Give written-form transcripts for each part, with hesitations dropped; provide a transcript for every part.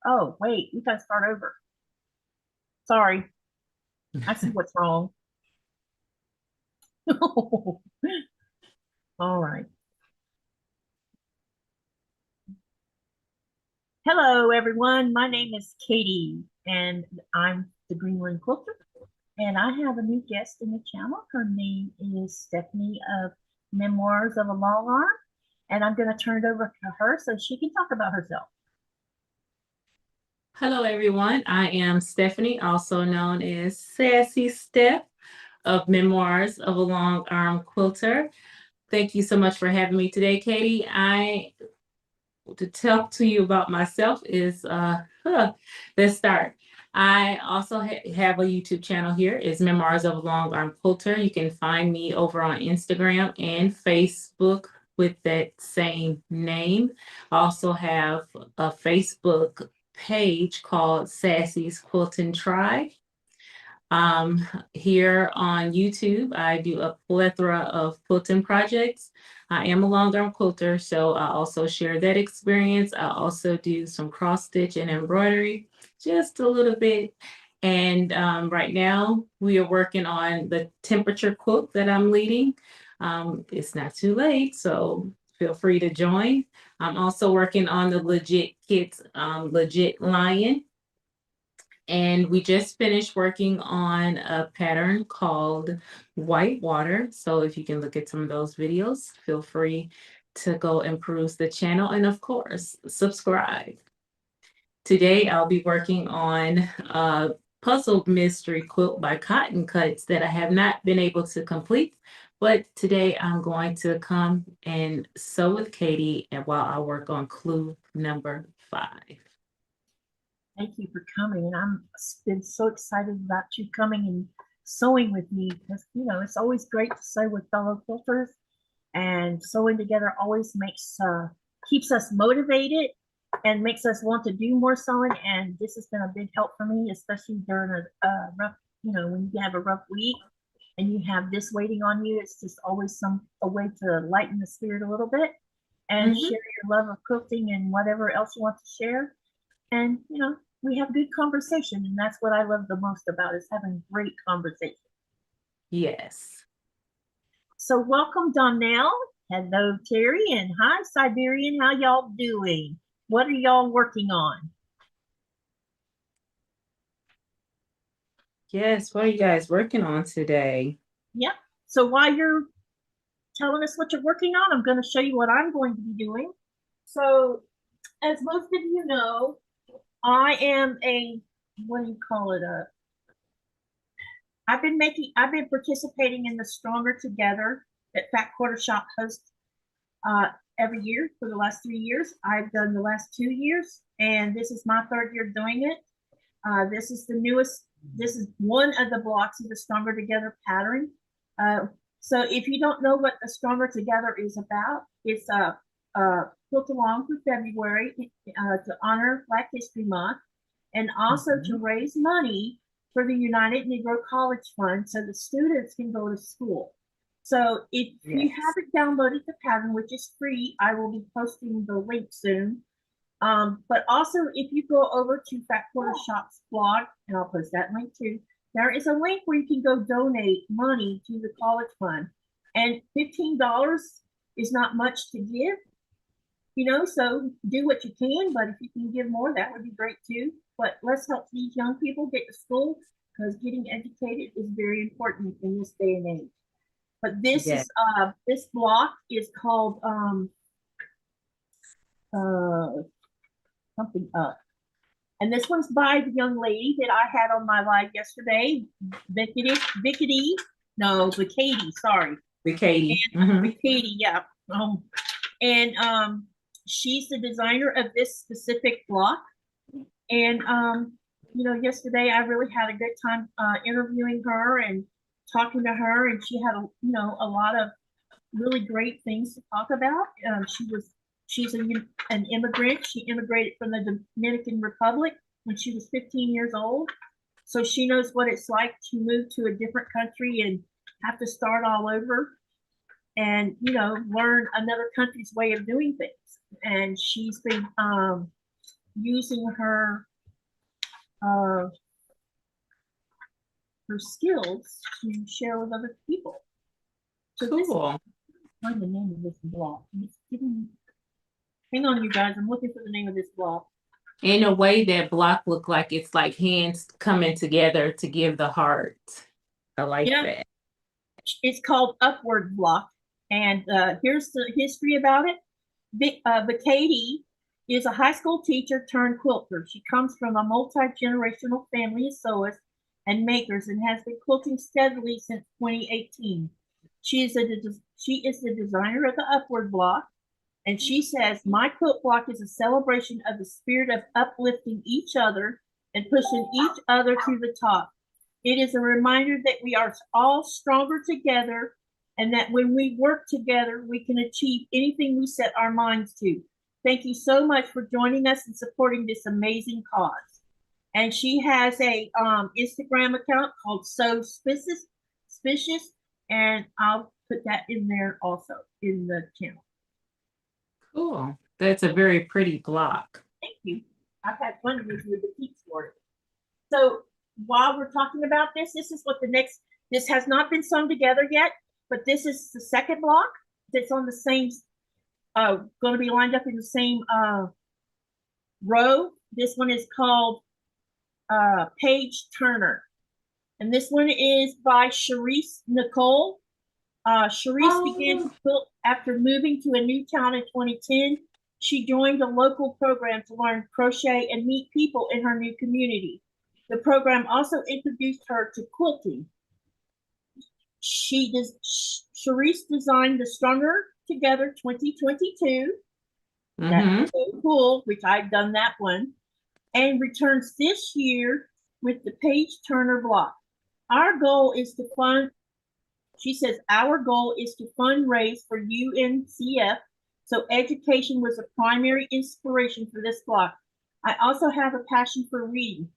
Oh, wait, we gotta start over. Sorry, I see what's wrong. All right. Hello, everyone. My name is Katie, and I'm the Greenland Quilter. And I have a new guest in the channel. Her name is Stephanie of Memoirs of a Long Arm. And I'm going to turn it over to her so she can talk about herself. Hello, everyone. I am Stephanie, also known as Sassy Steph of Memoirs of a Long Arm Quilter. Thank you so much for having me today, Katie. To talk to you about myself is, let's start. I also have a YouTube channel here. It's Memoirs of a Long Arm Quilter. You can find me over on Instagram and Facebook with that same name. I also have a Facebook page called Sassy's Quilting Tribe. Here on YouTube, I do a plethora of quilting projects. I am a long arm quilter, so I also share that experience. I also do some cross stitch and embroidery, just a little bit. And right now, we are working on the temperature quilt that I'm leading. It's not too late, so feel free to join. I'm also working on the Legit Kids Legit Lion. And we just finished working on a pattern called White Water. So if you can look at some of those videos, feel free to go and peruse the channel. And of course, subscribe. Today, I'll be working on a puzzle mystery quilt by Cotton Cuts that I have not been able to complete. But today I'm going to come and sew with Katie and while I work on clue number 5. Thank you for coming. And I'm been so excited about you coming and sewing with me because, it's always great to sew with fellow quilters. And sewing together always keeps us motivated and makes us want to do more sewing. And this has been a big help for me, especially during a rough, when you have a rough week and you have this waiting on you. It's just always a way to lighten the spirit a little bit and share your love of quilting and whatever else you want to share. And we have good conversation, and that's what I love the most about is having great conversation. Yes. So welcome, Donnell. Hello, Terry, and hi, Siberian. How y'all doing? What are y'all working on? Yes, what are you guys working on today? Yep. So while you're telling us what you're working on, I'm going to show you what I'm going to be doing. So, as most of you know, I am what do you call it? I've been participating in the Stronger Together that Qaqortoq hosts every year for the last 3 years. I've done the last 2 years, and this is my 3rd year doing it. This is the newest. This is one of the blocks of the Stronger Together pattern. So if you don't know what the Stronger Together is about, it's a quilt along for February to honor Black History Month, and also to raise money for the United Negro College Fund so the students can go to school. So if you haven't downloaded the pattern, which is free, I will be posting the link soon. But also, if you go over to Qaqortoq's blog, and I'll post that link too, there is a link where you can go donate money to the college fund. And $15 is not much to give, so do what you can, but if you can give more, that would be great too. But let's help these young people get to school because getting educated is very important in this day and age. But this is this block is called something up. And this one's by the young lady that I had on my live yesterday, Katy, sorry. Katy. Katy, yeah. And she's the designer of this specific block. And yesterday I really had a good time interviewing her and talking to her, and she had a lot of really great things to talk about. She's an immigrant. She immigrated from the Dominican Republic when she was 15 years old. So she knows what it's like to move to a different country and have to start all over and, learn another country's way of doing things. And she's been using her skills to share with other people. So Cool. Find the name of this block. Hang on, you guys. I'm looking for the name of this block. In a way, that block look like it's like hands coming together to give the heart. I like that. It's called Upward Block. And here's the history about it. Katy is a high school teacher turned quilter. She comes from a multi-generational family of sewists and makers and has been quilting steadily since 2018. She is the designer of the Upward Block, and she says, my quilt block is a celebration of the spirit of uplifting each other and pushing each other to the top. It is a reminder that we are all stronger together and that when we work together, we can achieve anything we set our minds to. Thank you so much for joining us and supporting this amazing cause. And she has a Instagram account called So Suspicious, and I'll put that in there also in the channel. Cool. That's a very pretty block. Thank you. I've had fun with the boutiques for it. So while we're talking about this, this is what this has not been sewn together yet, but this is the second block that's on the same, going to be lined up in the same row. This one is called Page Turner. And this one is by Charisse Nicole. Charisse began to quilt after moving to a new town in 2010. She joined a local program to learn crochet and meet people in her new community. The program also introduced her to quilting. Charisse designed the Stronger Together 2022. That's so cool, which I've done that one. And returns this year with the Page Turner block. Our goal is to she says, our goal is to fundraise for UNCF, so education was a primary inspiration for this block. I also have a passion for reading.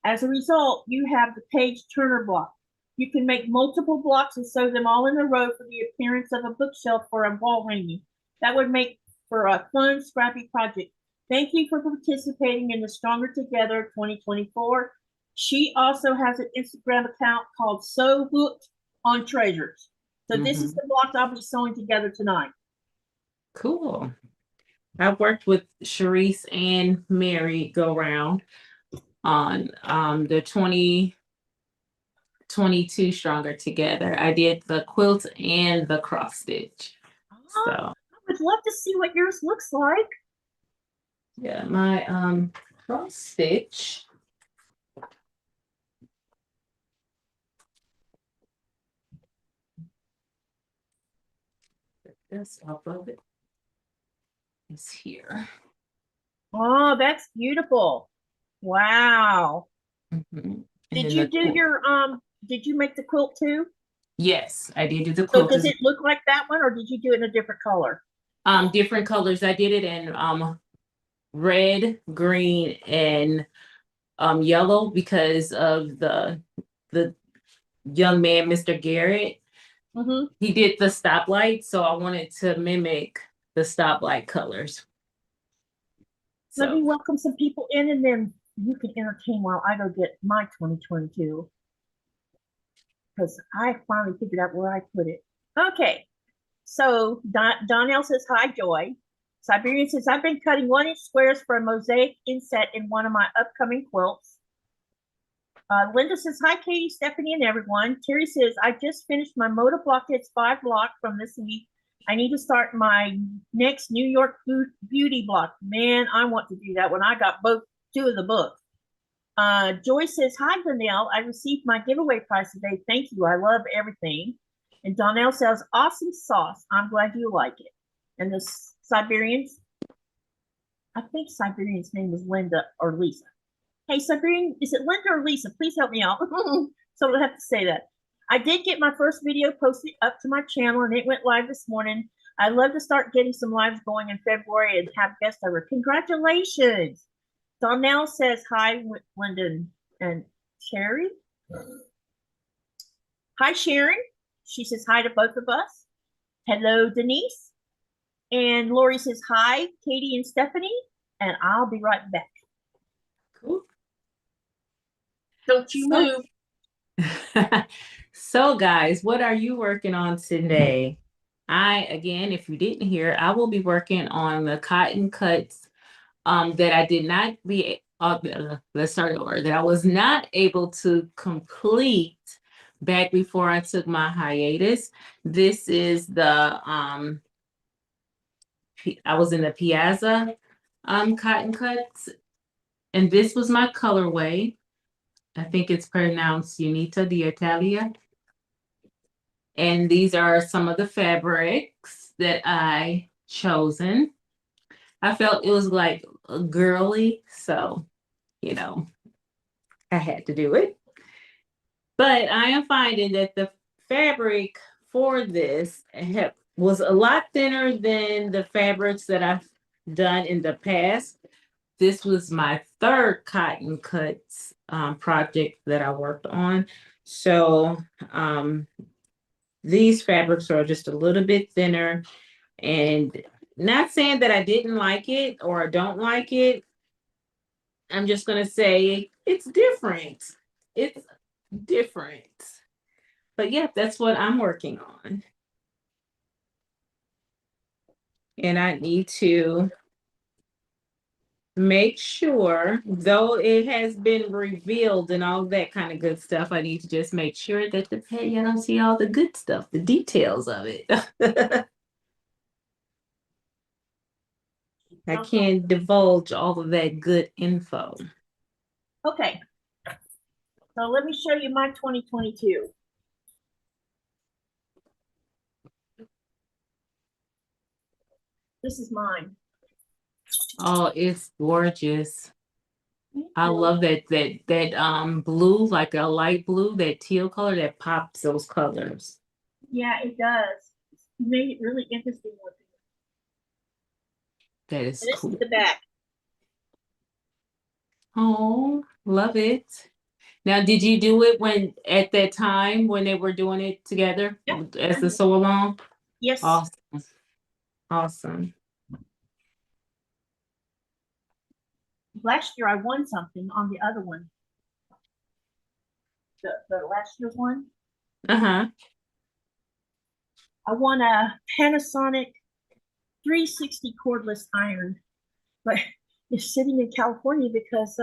As a result, you have the Page Turner block. You can make multiple blocks and sew them all in a row for the appearance of a bookshelf or a wall hanging. That would make for a fun, scrappy project. Thank you for participating in the Stronger Together 2024. She also has an Instagram account called So Hooked on Treasures. So this is the block I'll be sewing together tonight. Cool. I've worked with Charisse and Mary go round on the 2022 Stronger Together. I did the quilt and the cross stitch. So I would love to see what yours looks like. Yeah, my cross stitch. This off of it is here. Oh, that's beautiful. Wow. Did you do your did you make the quilt too? Yes, I did do the quilt. So does it look like that one, or did you do it in a different color? Different colors. I did it in red, green, and yellow because of the young man, Mr. Garrett. He did the stoplight, so I wanted to mimic the stoplight colors. Let me welcome some people in, and then you can entertain while I go get my 2022. Because I finally figured out where I put it. Okay, so Donnell says, hi, Joy. Siberian says, I've been cutting 1-inch squares for a mosaic inset in one of my upcoming quilts. Linda says, hi, Katie, Stephanie, and everyone. Terry says, I just finished my Moda Blockheads 5 block from this week. I need to start my next New York beauty block. Man, I want to do that one. I got 2 of the books. Joy says, hi, Donnell. I received my giveaway prize today. Thank you. I love everything. And Donnell says, awesome sauce. I'm glad you like it. And the Siberians, I think Siberian's name is Linda or Lisa. Hey, Siberian, is it Linda or Lisa? Please help me out. So I'll have to say that. I did get my first video posted up to my channel, and it went live this morning. I'd love to start getting some lives going in February and have guests over. Congratulations. Donnell says, hi, Lyndon and Sherry. Hi, Sharon. She says hi to both of us. Hello, Denise. And Lori says, hi, Katie and Stephanie. And I'll be right back. Don't you move. So guys, what are you working on today? Again, if you didn't hear, I will be working on the cotton cuts that I did not be, let's start over, that I was not able to complete back before I took my hiatus. This is the, I was in the Piazza cotton cuts, and this was my colorway. I think it's pronounced Unita d'Italia. And these are some of the fabrics that I chosen. I felt it was like girly, so, you know, I had to do it. But I am finding that the fabric for this was a lot thinner than the fabrics that I've done in the past. This was my third cotton cuts project that I worked on. So these fabrics are just a little bit thinner, and not saying that I didn't like it or don't like it. I'm just going to say it's different. It's different. But yeah, that's what I'm working on. And I need to make sure, though it has been revealed and all that kind of good stuff, I need to just make sure that you don't see all the good stuff, the details of it. I can't divulge all of that good info. Okay. So let me show you my 2022. This is mine. Oh, it's gorgeous. I love that blue, like a light blue, that teal color that pops those colors. Yeah, it does. You made it really interesting looking. That is This cool. is the back. Oh, love it. Now, did you do it at that time when they were doing it together? Yep. As the sew along? Yes. Awesome. Awesome. Last year I won something on the other one. The last year's one. Uh-huh. I won a Panasonic 360 cordless iron, but it's sitting in California because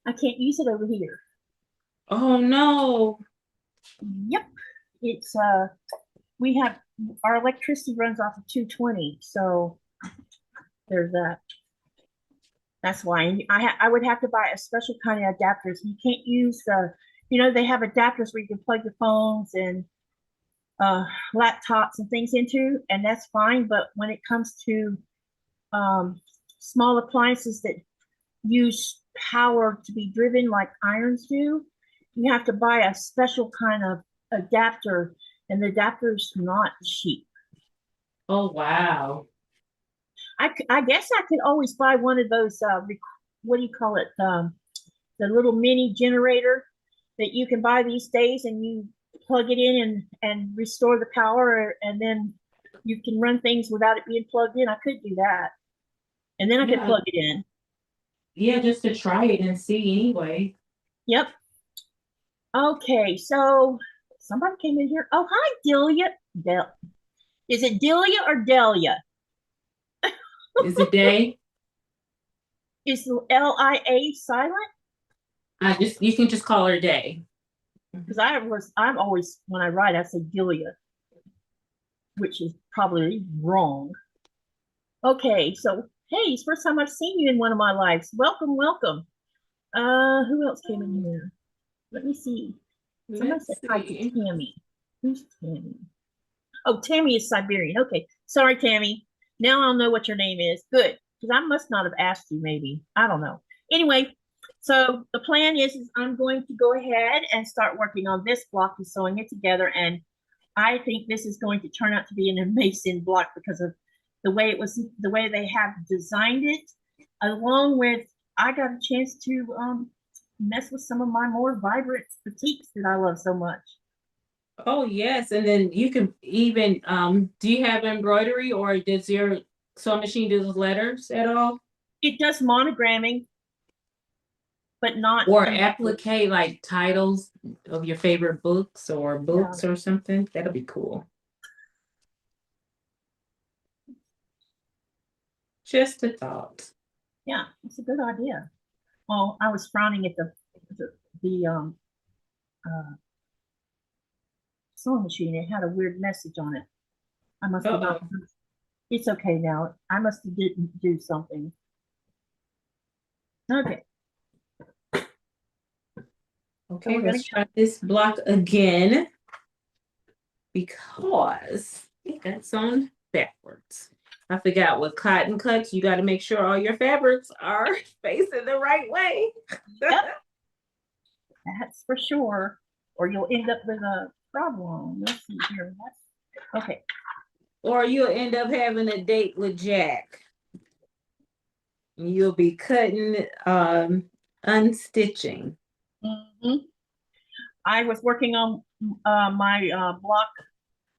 I can't use it over here. Oh no. Yep. It's we have our electricity runs off of 220, so there's that. That's why I would have to buy a special kind of adapters. You can't use the, they have adapters where you can plug your phones and laptops and things into, and that's fine. But when it comes to small appliances that use power to be driven like irons do, you have to buy a special kind of adapter, and the adapter's not cheap. Oh, wow. I guess I could always buy one of those, what do you call it? The little mini generator that you can buy these days, and you plug it in and restore the power, and then you can run things without it being plugged in. I could do that. And then I could plug it in. Yeah, just to try it and see anyway. Yep. Okay, so somebody came in here. Oh, hi, Delia. Is it Delia or Delia? Is it Day? Is the L-I-A silent? You can just call her Day. Because I'm always, when I write, I say Delia, which is probably wrong. Okay, so hey, it's the first time I've seen you in one of my lives. Welcome, welcome. Who else came in here? Let me see. Somebody said hi to Tammy. Who's Tammy? Oh, Tammy is Siberian. Okay, sorry, Tammy. Now I'll know what your name is. Good, because I must not have asked you. Maybe I don't know. Anyway, so the plan is I'm going to go ahead and start working on this block and sewing it together, and I think this is going to turn out to be an amazing block because of the way they have designed it, along with I got a chance to mess with some of my more vibrant batiks that I love so much. Oh yes, and then you can even do you have embroidery, or does your sewing machine do those letters at all? It does monogramming. but not. Or applicate like titles of your favorite books or books or something. That'll be cool. Just a thought. Yeah, it's a good idea. Well, I was frowning at the sewing machine. It had a weird message on it. I must have not. It's okay now. I must have didn't do something. Okay. Okay, let's try this block again because it got sewn backwards. I forgot with cotton cuts, you got to make sure all your fabrics are facing the right way. Yep. That's for sure. Or you'll end up with a problem. Let's see here. Okay. Or you'll end up having a date with Jack. You'll be cutting, unstitching. Mm-hmm. I was working on my block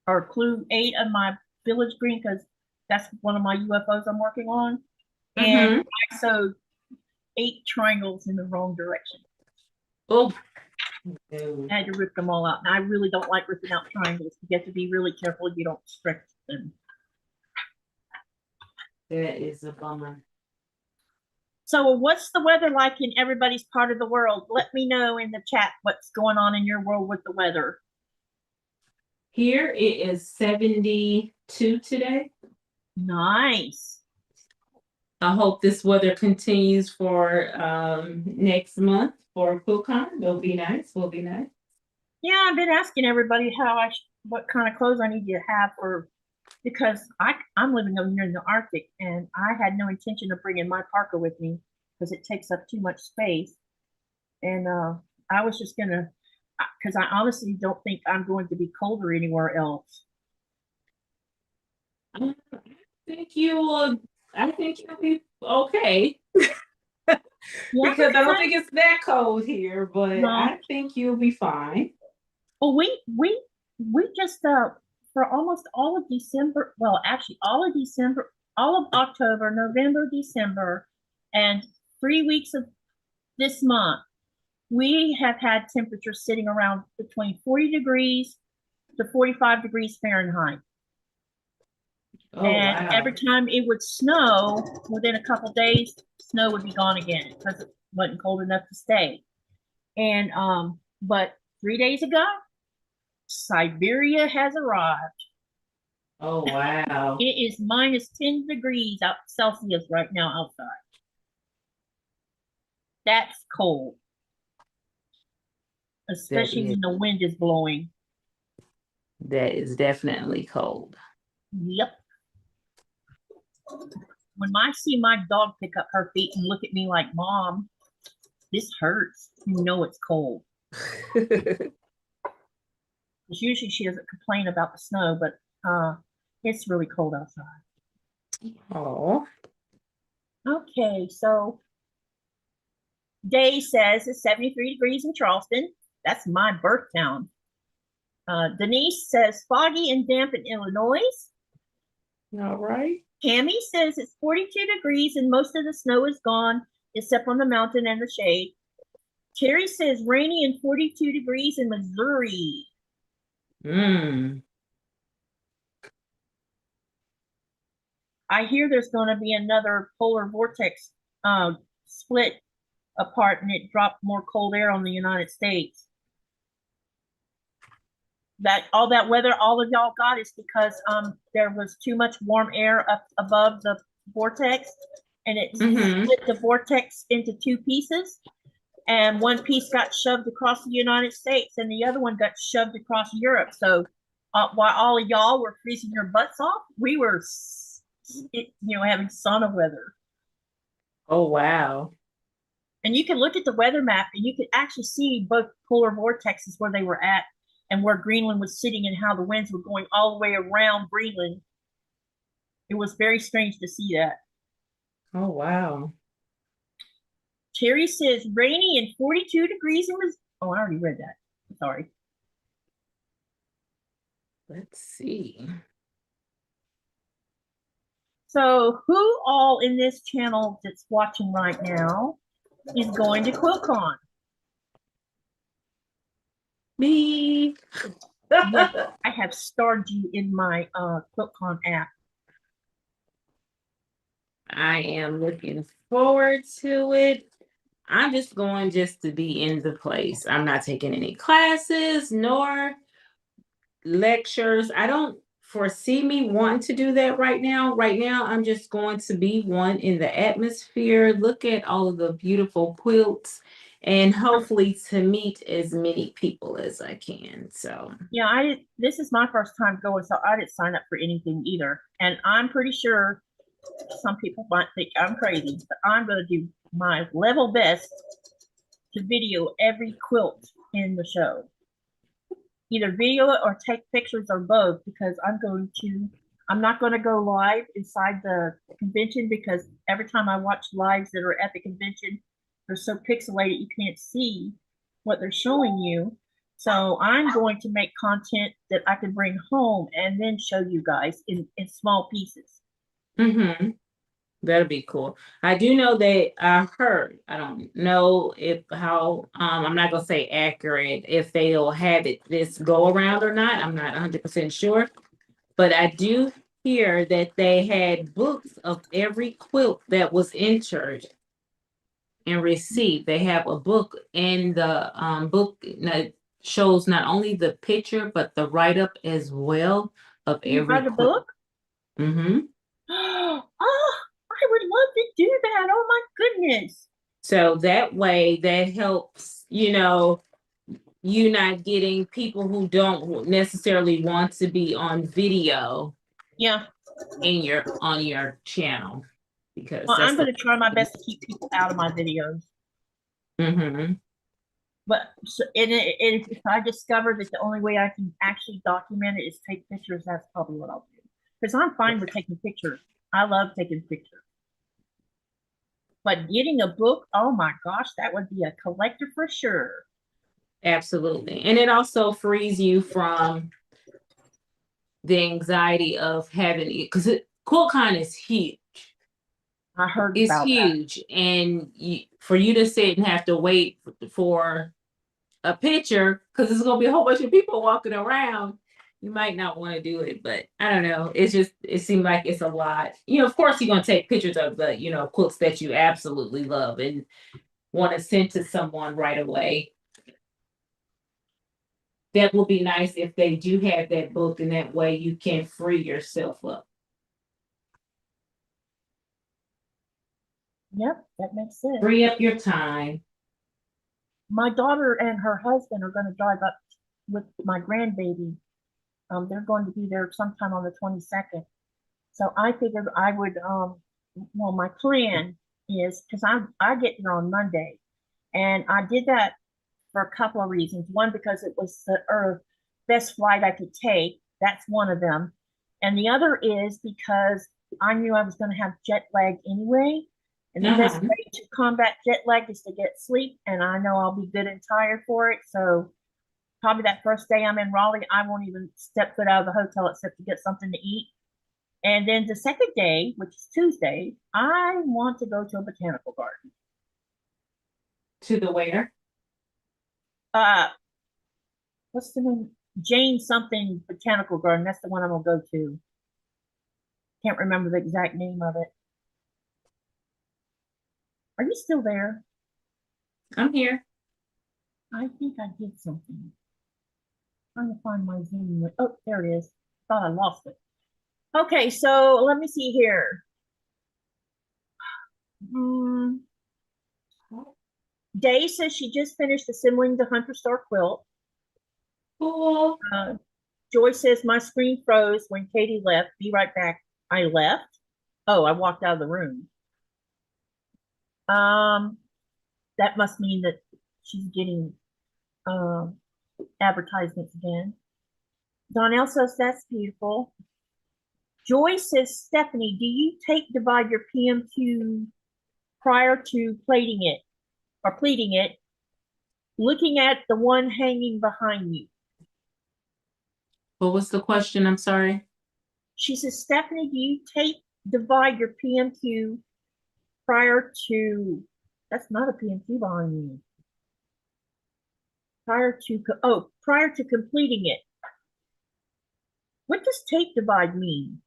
or clue 8 of my village green because that's one of my UFOs I'm working on. And I sewed 8 triangles in the wrong direction. Oh, I had to rip them all out. And I really don't like ripping out triangles. You have to be really careful you don't stretch them. That is a bummer. So what's the weather like in everybody's part of the world? Let me know in the chat what's going on in your world with the weather. Here it is 72 today. Nice. I hope this weather continues for next month for QuiltCon. It'll be nice. Will be nice. Yeah, I've been asking everybody what kind of clothes I need to have because I'm living over here in the Arctic and I had no intention of bringing my parka with me because it takes up too much space. And I was just gonna, because I honestly don't think I'm going to be colder anywhere else. I think you'll be okay. Because I don't think it's that cold here, but no. I think you'll be fine. Well, we just for almost all of December, well, actually all of December, all of October, November, December, and 3 weeks of this month, we have had temperatures sitting around between 40 degrees to 45 degrees Fahrenheit. Oh, and wow. Every time it would snow, within a couple days, snow would be gone again because it wasn't cold enough to stay. And but 3 days ago, Siberia has arrived. Oh, wow. It is minus 10 degrees Celsius right now outside. That's cold. Especially when the wind is blowing. That is definitely cold. Yep. When I see my dog pick up her feet and look at me like, Mom, this hurts, you know it's cold. Usually she doesn't complain about the snow, but it's really cold outside. Oh. Okay, so Day says it's 73 degrees in Charleston. That's my birth town. Denise says foggy and damp in Illinois. All right. Tammy says it's 42 degrees and most of the snow is gone, except on the mountain and the shade. Terry says rainy and 42 degrees in Missouri. I hear there's going to be another polar vortex split apart and it dropped more cold air on the United States. That all that weather all of y'all got is because there was too much warm air up above the vortex and it split the vortex into 2 pieces. And one piece got shoved across the United States and the other one got shoved across Europe. So while all of y'all were freezing your butts off, we were, having sauna weather. Oh, wow. And you can look at the weather map and you can actually see both polar vortexes where they were at and where Greenland was sitting and how the winds were going all the way around Greenland. It was very strange to see that. Oh, wow. Terry says rainy and 42 degrees in I already read that. Sorry. Let's see. So who all in this channel that's watching right now is going to QuiltCon. Me. Yes, I have starred you in my QuiltCon app. I am looking forward to it. I'm just going just to be in the place. I'm not taking any classes nor lectures. I don't foresee me wanting to do that right now. Right now, I'm just going to be one in the atmosphere, look at all of the beautiful quilts, and hopefully to meet as many people as I can. So Yeah, this is my first time going, so I didn't sign up for anything either. And I'm pretty sure some people might think I'm crazy, but I'm going to do my level best to video every quilt in the show. Either video it or take pictures or both, because I'm not going to go live inside the convention, because every time I watch lives that are at the convention, they're so pixelated you can't see what they're showing you. So I'm going to make content that I can bring home and then show you guys in small pieces. that'll be cool. I do know that I heard, I don't know if how, I'm not gonna say accurate, if they'll have it this go around or not. I'm not 100% sure. But I do hear that they had books of every quilt that was entered and received. They have a book, and the book that shows not only the picture but the write up as well of You every write a quilt. book? Mm-hmm. Oh, I would love to do that. Oh my goodness. So that way, that helps, you not getting people who don't necessarily want to be on video Yeah. on your channel, because Well, that's I'm the. going to try my best to keep people out of my videos. Mm-hmm. But so, if I discover that the only way I can actually document it is take pictures, that's probably what I'll do. Because I'm fine with taking pictures. I love taking pictures. But getting a book, oh my gosh, that would be a collector for sure. Absolutely. And it also frees you from the anxiety of having it, because QuiltCon is huge. I heard It's about that. huge. And for you to sit and have to wait for a picture, because there's going to be a whole bunch of people walking around, you might not want to do it. But I don't know. It's just, it seemed like it's a lot. Of course, you're going to take pictures of the, quilts that you absolutely love and want to send to someone right away. That will be nice if they do have that book, and that way you can free yourself up. Yep, that makes sense. Free up your time. My daughter and her husband are going to drive up with my grandbaby. They're going to be there sometime on the 22nd. So I figured I would, well, my plan is, because I get here on Monday, and I did that for a couple of reasons. One, because it was the best flight I could take. That's one of them. And the other is because I knew I was going to have jet lag anyway. And the best way to combat jet lag is to get sleep. And I know I'll be good and tired for it. So probably that first day I'm in Raleigh, I won't even step foot out of the hotel except to get something to eat. And then the second day, which is Tuesday, I want to go to a botanical garden. To the where? What's the name? Jane something botanical garden. That's the one I'm gonna go to. Can't remember the exact name of it. Are you still there? I'm here. I think I did something. Trying to find my Zoom. Oh, there it is. Thought I lost it. Okay, so let me see here. Day says she just finished assembling the Hunter Star quilt. Cool. Joy says my screen froze when Katie left. Be right back. I left. Oh, I walked out of the room. That must mean that she's getting advertisements again. Donnell says that's beautiful. Joy says, Stephanie, do you divide your PM2 prior to plating it or pleating it, looking at the one hanging behind you? What was the question? I'm sorry. She says, Stephanie, do you divide your PM2 prior to That's not a PMQ behind me. Prior to completing it. What does tape divide mean?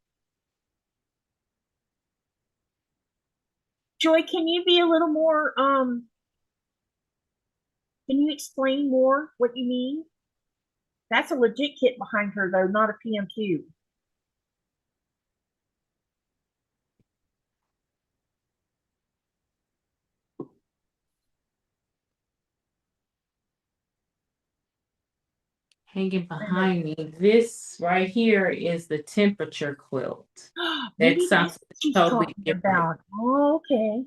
Joy, can you be a little more, can you explain more what you mean? That's a legit kit behind her, though, not a PMQ. Hanging behind me, this right here is the temperature quilt. Maybe That's that's something what she's totally talking different. about. Oh, okay.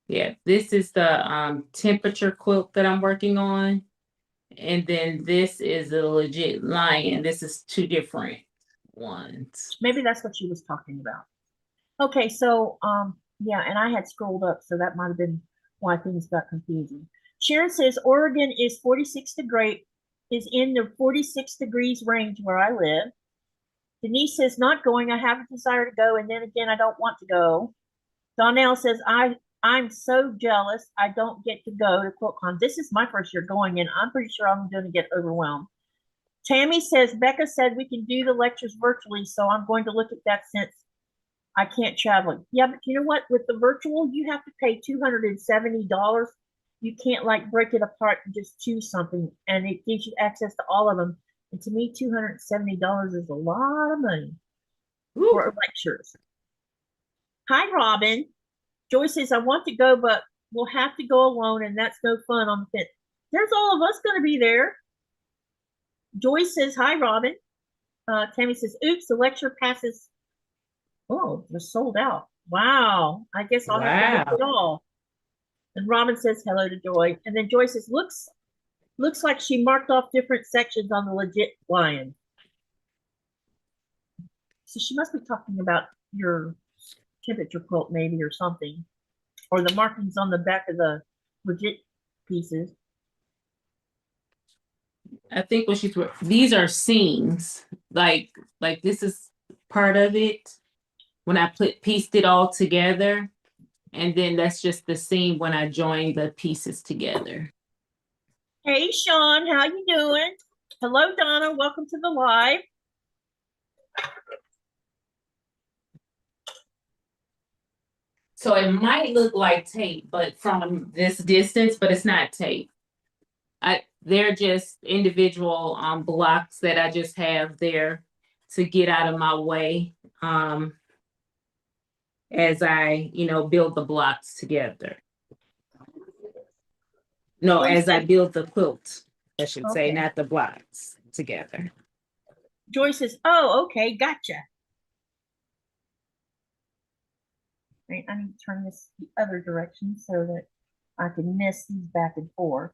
Yeah, this is the temperature quilt that I'm working on. And then this is a legit lion. This is two different ones. Maybe that's what she was talking about. Okay, so yeah, and I had scrolled up, so that might have been why things got confusing. Sharon says Oregon is 46 degree, is in the 46 degrees range where I live. Denise says not going. I have a desire to go, and then again I don't want to go. Donnell says I'm so jealous I don't get to go to QuiltCon. This is my first year going, and I'm pretty sure I'm going to get overwhelmed. Tammy says Becca said we can do the lectures virtually, so I'm going to look at that since I can't travel. Yeah, but you know what? With the virtual, you have to pay $270. You can't like break it apart and just choose something, and it gives you access to all of them. And to me, $270 is a lot of money for lectures. Hi, Robin. Joy says I want to go, but we'll have to go alone, and that's no fun on the fence. There's all of us going to be there. Joy says hi, Robin. Tammy says, "Oops, the lecture passes." Oh, they're sold out. Wow. I guess I'll have to book it all. And Robin says hello to Joy. And then Joy says, looks like she marked off different sections on the legit lion. So she must be talking about your temperature quilt maybe or something. Or the markings on the back of the legit pieces. I think what she's, these are seams. Like this is part of it. When I pieced it all together, and then that's just the seam when I joined the pieces together. Hey, Sean, how you doing? Hello, Donna. Welcome to the live. So it might look like tape, but from this distance, but it's not tape. They're just individual blocks that I just have there to get out of my way as I, build the blocks together. No, as I build the quilt, I should say, not the blocks together. Joy says, oh, okay, gotcha. Right, I need to turn this the other direction so that I can miss these back and forth.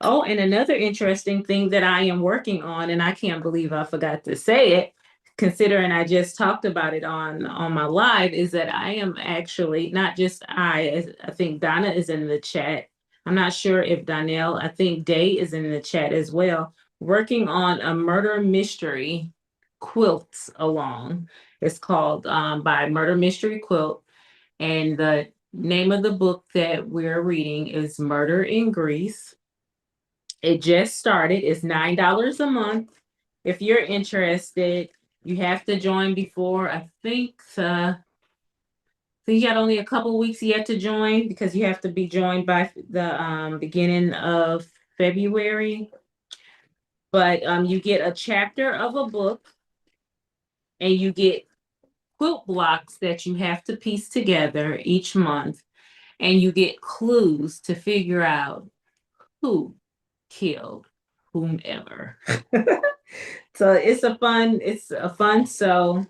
Oh, and another interesting thing that I am working on, and I can't believe I forgot to say it, considering I just talked about it on my live, is that I am actually, not just I think Donna is in the chat. I'm not sure if Donnell, I think Day is in the chat as well, working on a murder mystery quilts along. It's called by Murder Mystery Quilt. And the name of the book that we're reading is Murder in Greece. It just started. It's $9 a month. If you're interested, you have to join before, I think you got only a couple weeks yet to join because you have to be joined by the beginning of February. But you get a chapter of a book and you get quilt blocks that you have to piece together each month, and you get clues to figure out who killed whomever. So it's a fun so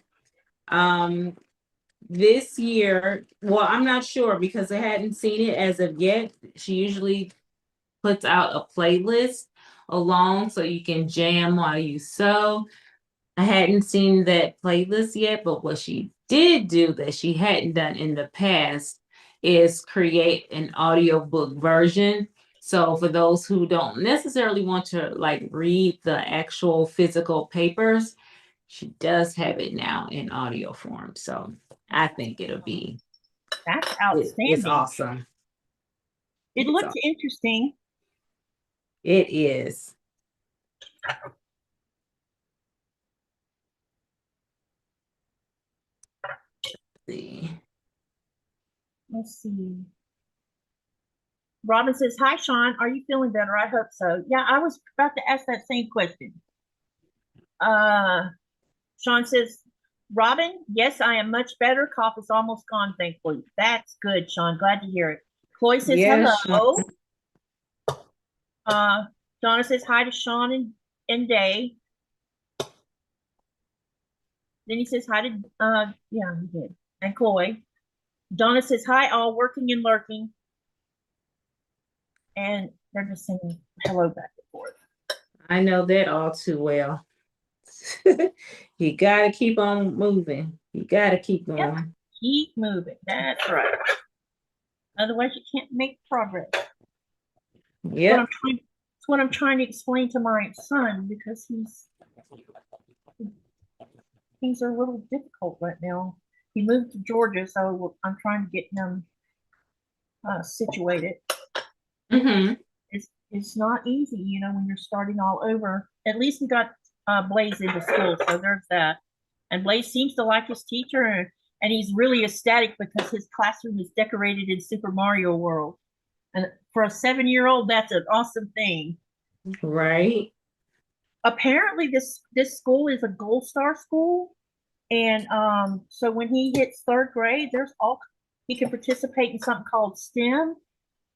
this year, well, I'm not sure because I hadn't seen it as of yet. She usually puts out a playlist along so you can jam while you sew. I hadn't seen that playlist yet, but what she did do that she hadn't done in the past is create an audiobook version. So for those who don't necessarily want to like read the actual physical papers, she does have it now in audio form. So I think it'll be that's outstanding. It's awesome. It looks interesting. It is. Let's see. Robin says, "Hi, Sean. Are you feeling better? I hope so." Yeah, I was about to ask that same question. Sean says, "Robin, yes, I am much better. Cough is almost gone, thankfully." That's good, Sean. Glad to hear it. Chloe says, Yes, "Hello." Donna says, "Hi to Sean and Day." Then he says, "Hi to, yeah, he did. And Chloe." Donna says, "Hi, all working and lurking." And they're just saying hello back and forth. I know that all too well. You gotta keep on moving. You gotta keep going. Yep. Keep moving. That's right. Otherwise, you can't make progress. Yeah. It's what I'm trying to explain to my son, because things are a little difficult right now. He moved to Georgia, so I'm trying to get him situated. Mm-hmm. It's not easy, you know, when you're starting all over. At least we got Blaze into school, so there's that. And Blaze seems to like his teacher, and he's really ecstatic because his classroom is decorated in Super Mario World. And for a 7-year-old, that's an awesome thing. Right. Apparently, this school is a Gold Star school, and so when he hits 3rd grade, he can participate in something called STEM,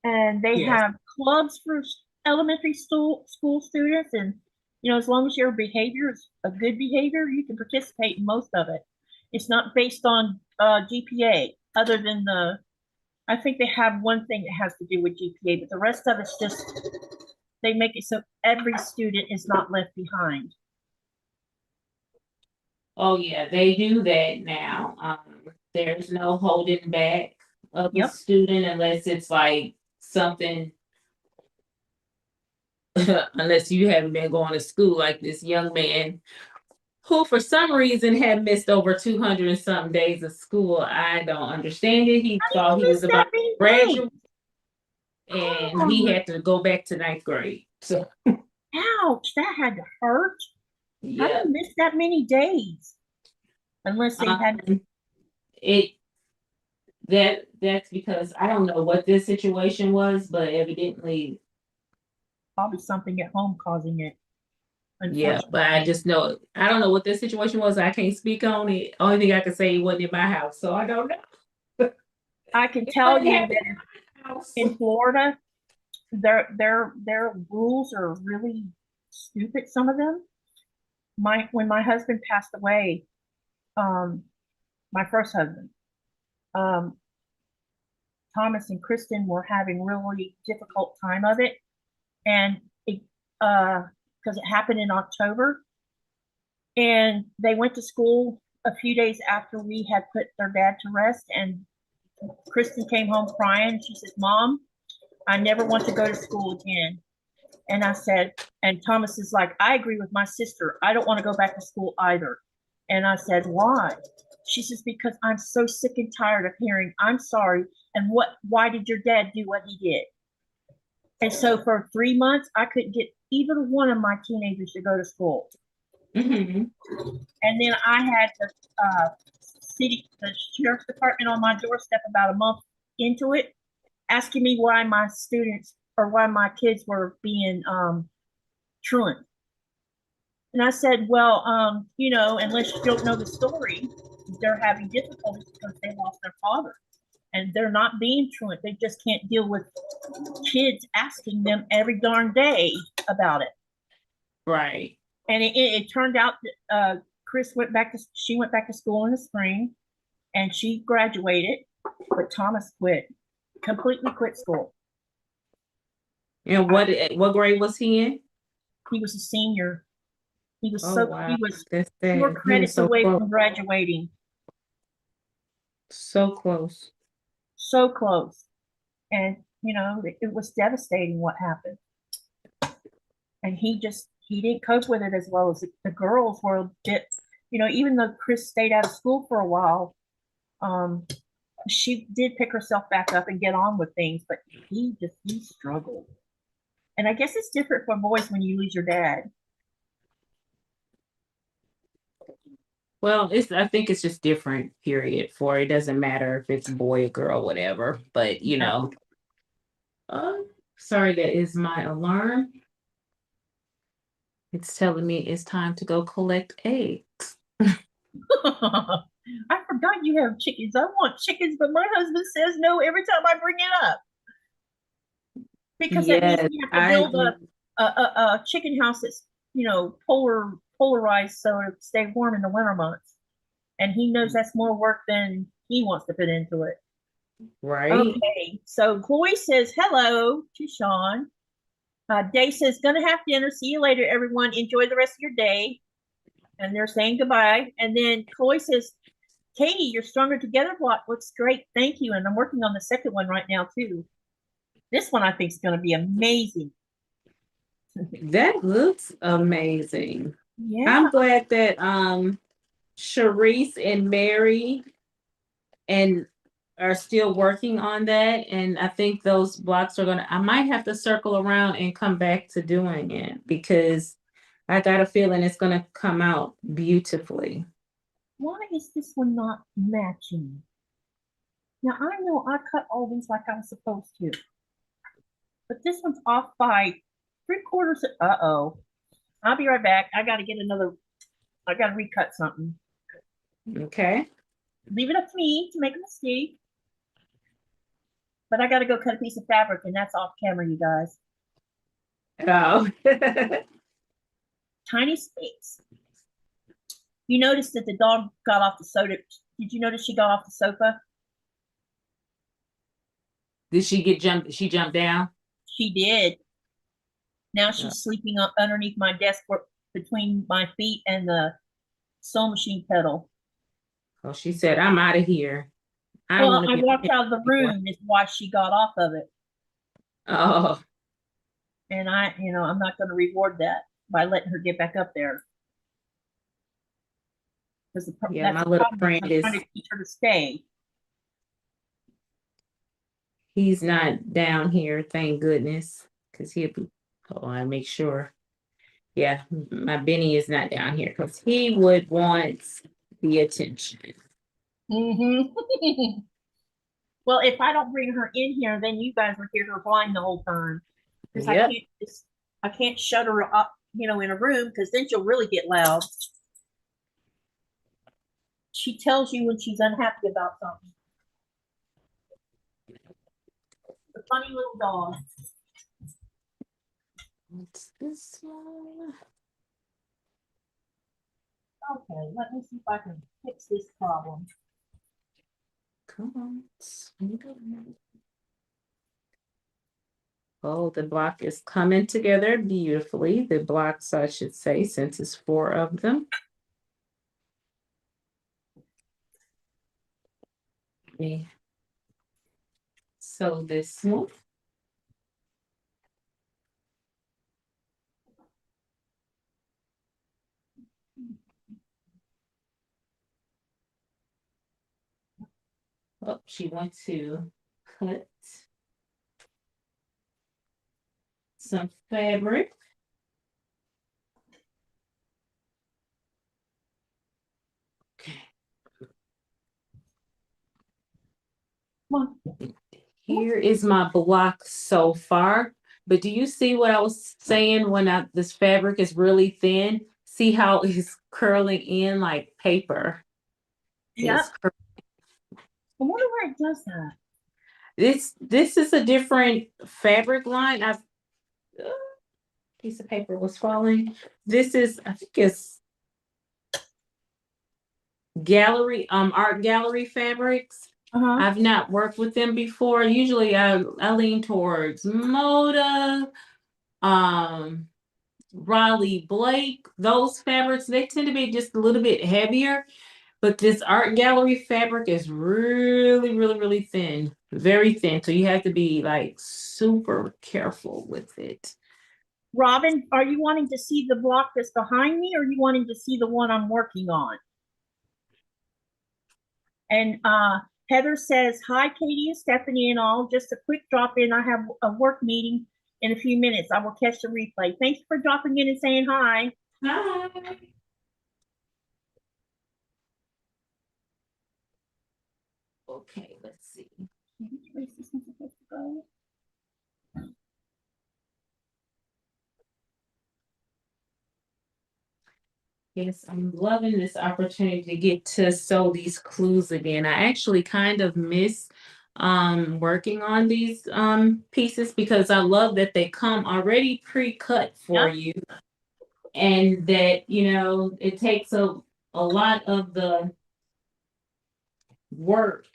and they have clubs for elementary school students, and you know, as long as your behavior is a good behavior, you can participate in most of it. It's not based on GPA, other than I think they have one thing that has to do with GPA, but the rest of it's just, they make it so every student is not left behind. Oh yeah, they do that now. There's no holding back of a student unless it's like something, unless you haven't been going to school, like this young man who for some reason had missed over 200 and something days of school. I don't understand it. He thought he was about to graduate, and he had to go back to 9th grade. So ouch, that had to hurt. How do you miss that many days? Unless they had that's because I don't know what this situation was, but evidently probably something at home causing it. Yeah, but I just know, I don't know what this situation was. I can't speak on it. Only thing I can say, it wasn't in my house, so I don't know. I can tell you that in Florida, their rules are really stupid. Some of them. When my husband passed away, my first husband, Thomas and Kristen were having really difficult time of it, and because it happened in October, and they went to school a few days after we had put their dad to rest, and Kristen came home crying. She said, "Mom, I never want to go to school again." And I said, and Thomas is like, "I agree with my sister. I don't want to go back to school either." And I said, "Why?" She says, "Because I'm so sick and tired of hearing, 'I'm sorry,' and why did your dad do what he did?" And so for 3 months, I couldn't get either one of my teenagers to go to school. Mm-hmm. And then I had the sheriff's department on my doorstep about a month into it, asking me why my students or why my kids were being truant. And I said, "Well, you know, unless you don't know the story, they're having difficulties because they lost their father. And they're not being truant. They just can't deal with kids asking them every darn day about it." Right. And it turned out that she went back to school in the spring, and she graduated, but Thomas completely quit school. And what grade was he in? He was a senior. He was Wow. He was That's sad. 4 credits away from graduating. So close. So close. And you know, it was devastating what happened. And he didn't cope with it as well as the girls were a bit, you know, even though Chris stayed out of school for a while, She did pick herself back up and get on with things, but he struggled. And I guess it's different for boys when you lose your dad. Well, I think it's just different, period, for it doesn't matter if it's a boy or girl, whatever. But you know, sorry, that is my alarm. It's telling me it's time to go collect eggs. I forgot you have chickens. I want chickens, but my husband says no every time I bring it up. Because that means Yes, you have to build a chicken house that's, you know, polarized so it stay warm in the winter months. And he knows that's more work than he wants to put into it. right. Okay, so Chloe says hello to Sean. Day says, gonna have dinner. See you later, everyone. Enjoy the rest of your day. And they're saying goodbye. And then Chloe says, Katie, your Stronger Together block looks great. Thank you. And I'm working on the second one right now, too. This one I think is going to be amazing. That looks amazing. Yeah. I'm glad that Sharice and Mary and are still working on that. And I think those blocks are I might have to circle around and come back to doing it because I got a feeling it's gonna come out beautifully. Why is this one not matching? Now I know I cut all these like I was supposed to, but this one's off by 3/4. Uh-oh. I'll be right back. I gotta recut something. Okay. Leave it up to me to make a mistake. But I gotta go cut a piece of fabric, and that's off camera, you guys. Oh. Tiny space. You noticed that the dog got off the sofa. Did you notice she got off the sofa? Did she she jumped down? She did. Now she's sleeping up underneath my desk between my feet and the sewing machine pedal. Oh, she said, I'm out of here. I walked out of the room is why she got off of it. Oh. And I'm not going to reward that by letting her get back up there. Because my little friend is trying to teach her to stay. He's not down here, thank goodness, because he'll be. Oh, I make sure. Yeah, my Benny is not down here because he would want the attention. Mm-hmm. Well, if I don't bring her in here, then you guys will hear her whine the whole time. Because I can't shut her up, in a room because then she'll really get loud. She tells you when she's unhappy about something. The funny little dog. What's this one? Okay, let me see if I can fix this problem. Come on. Oh, the block is coming together beautifully. The blocks, I should say, since it's 4 of them. Okay. So this one. Oh, she wants to cut some fabric. Okay. Here is my block so far. But do you see what I was saying when this fabric is really thin? See how it's curling in like paper? Yeah. I wonder why it does that. This is a different fabric line. Piece of paper was falling. This is, I think it's art gallery fabrics. I've not worked with them before. Usually I lean towards Moda, Raleigh Blake. Those fabrics, they tend to be just a little bit heavier. But this art gallery fabric is really, really, really thin. Very thin. So you have to be like super careful with it. Robin, are you wanting to see the block that's behind me, or are you wanting to see the one I'm working on? And Heather says, hi, Katie and Stephanie and all. Just a quick drop in. I have a work meeting in a few minutes. I will catch the replay. Thanks for dropping in and saying hi. Hi. Okay, let's see. Which way is this one supposed to go? Yes, I'm loving this opportunity to get to sew these clues again. I actually kind of miss working on these pieces because I love that they come already pre-cut for Yeah. you, and that it takes a lot of the work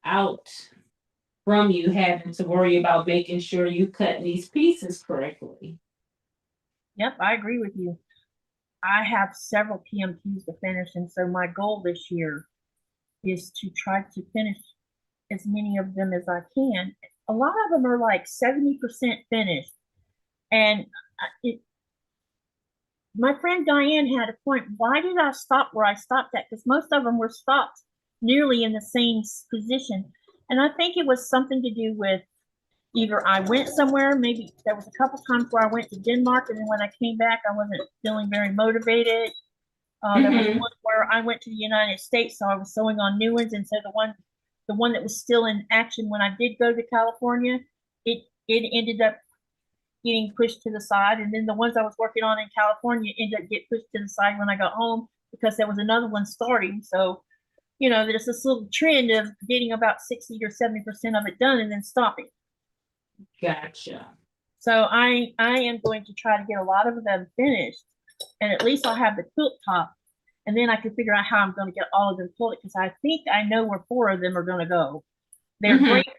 out from you having to worry about making sure you cut these pieces correctly. Yep, I agree with you. I have several PMQs to finish, and so my goal this year is to try to finish as many of them as I can. A lot of them are like 70% finished, and my friend Diane had a point. Why did I stop where I stopped at? Because most of them were stopped nearly in the same position, and I think it was something to do with either I went somewhere, maybe there was a couple times where I went to Denmark, and then when I came back, I wasn't feeling very motivated. There was one where I went to the United States, so I was sewing on new ones, and so the one that was still in action when I did go to California, it ended up getting pushed to the side, and then the ones I was working on in California ended up getting pushed to the side when I got home because there was another one starting. So, there's this little trend of getting about 60 or 70% of it done and then stopping. Gotcha. So I am going to try to get a lot of them finished, and at least I'll have the quilt top, and then I can figure out how I'm going to get all of them quilted, because I think I know where 4 of them are going to go. They're great.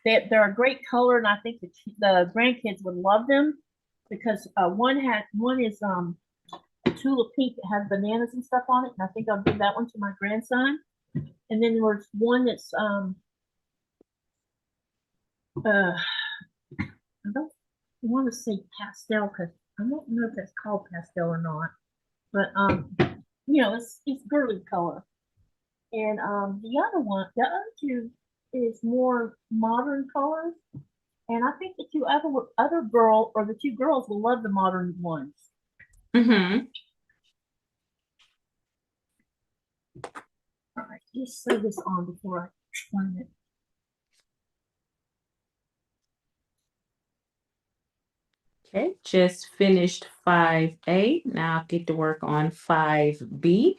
They're a great color, and I think the grandkids would love them because one is tulip pink that has bananas and stuff on it, and I think I'll give that one to my grandson. And then there's one that's I don't want to say pastel because I don't know if that's called pastel or not, but it's girly color. And the other two is more modern colors, and I think the two the two girls will love the modern ones. All right, just sew this on before I explain it. Okay, just finished 5A. Now I'll get to work on 5B.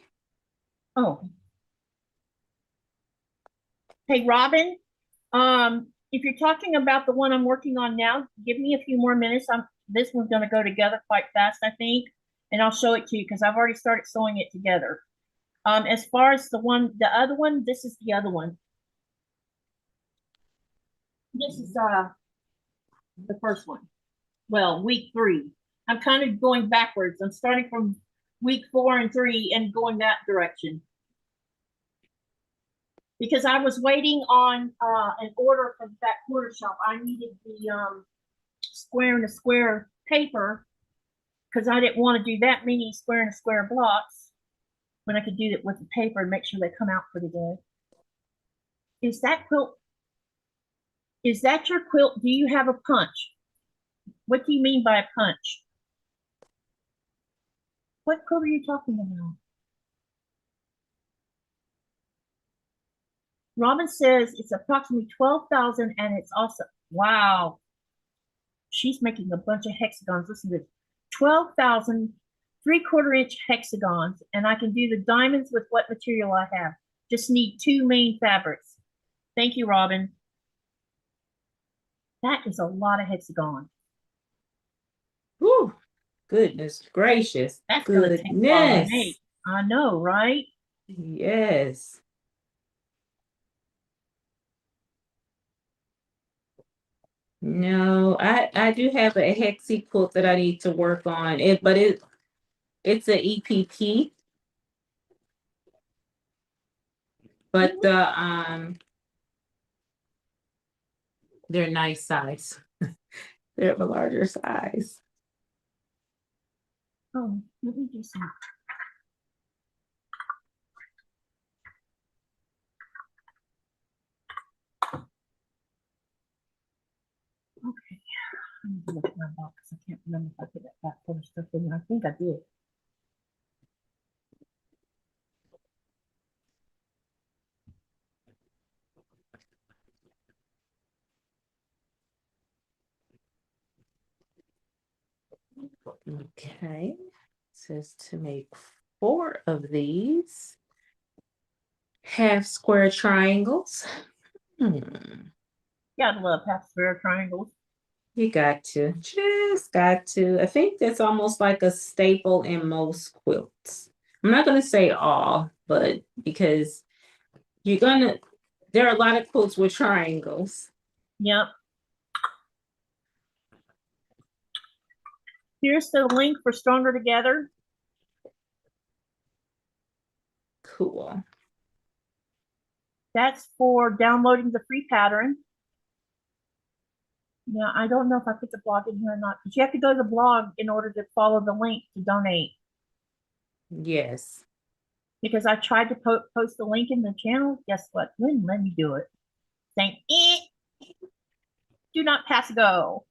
Oh. Hey, Robin, if you're talking about the one I'm working on now, give me a few more minutes. This one's going to go together quite fast, I think, and I'll show it to you because I've already started sewing it together. As far as the other one, this is the other one. This is the first one. Well, week 3. I'm kind of going backwards. I'm starting from week 4 and 3 and going that direction. Because I was waiting on an order from that Qaqortoq. I needed the square and a square paper because I didn't want to do that many square and a square blocks when I could do it with the paper and make sure they come out pretty good. Is that your quilt? Do you have a punch? What do you mean by a punch? What quilt are you talking about? Robin says it's approximately 12,000 and it's also, wow. She's making a bunch of hexagons. Listen to this. 12,000 3/4-inch hexagons, and I can do the diamonds with what material I have. Just need 2 main fabrics. Thank you, Robin. That is a lot of hexagons. Whew, goodness gracious. That's going to take a while to make. I know, right? Yes. No, I do have a hexi quilt that I need to work on it, but it's a EPP. But they're nice size. They're of a larger size. Oh, let me do some. look at my box. I can't remember if I put that back quarter stuff in there. I think I did. Okay. It says to make 4 of these half square triangles. Gotta love half square triangles. You got to, just got to. I think that's almost like a staple in most quilts. I'm not going to say all, but because there are a lot of quilts with triangles. Yep. Here's the link for Stronger Together. Cool. That's for downloading the free pattern. Now, I don't know if I put the blog in here or not, because you have to go to the blog in order to follow the link to donate. Yes. Because I tried to post the link in the channel. Guess what? Wouldn't let me do it. Saying, do not pass go.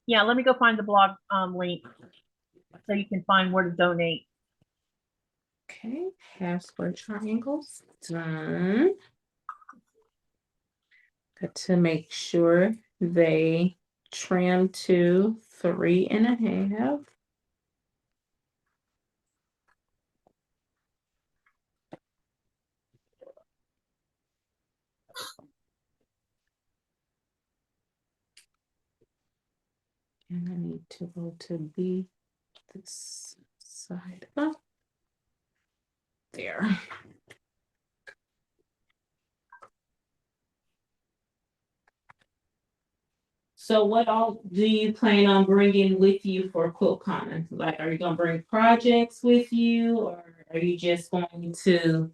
Yeah, let me go find the blog link so you can find where to donate. Okay, half square triangles done. Got to make sure they trim to 3.5. And I need to go to B this side up. There. So what all do you plan on bringing with you for QuiltCon? Like, are you going to bring projects with you, or are you just going to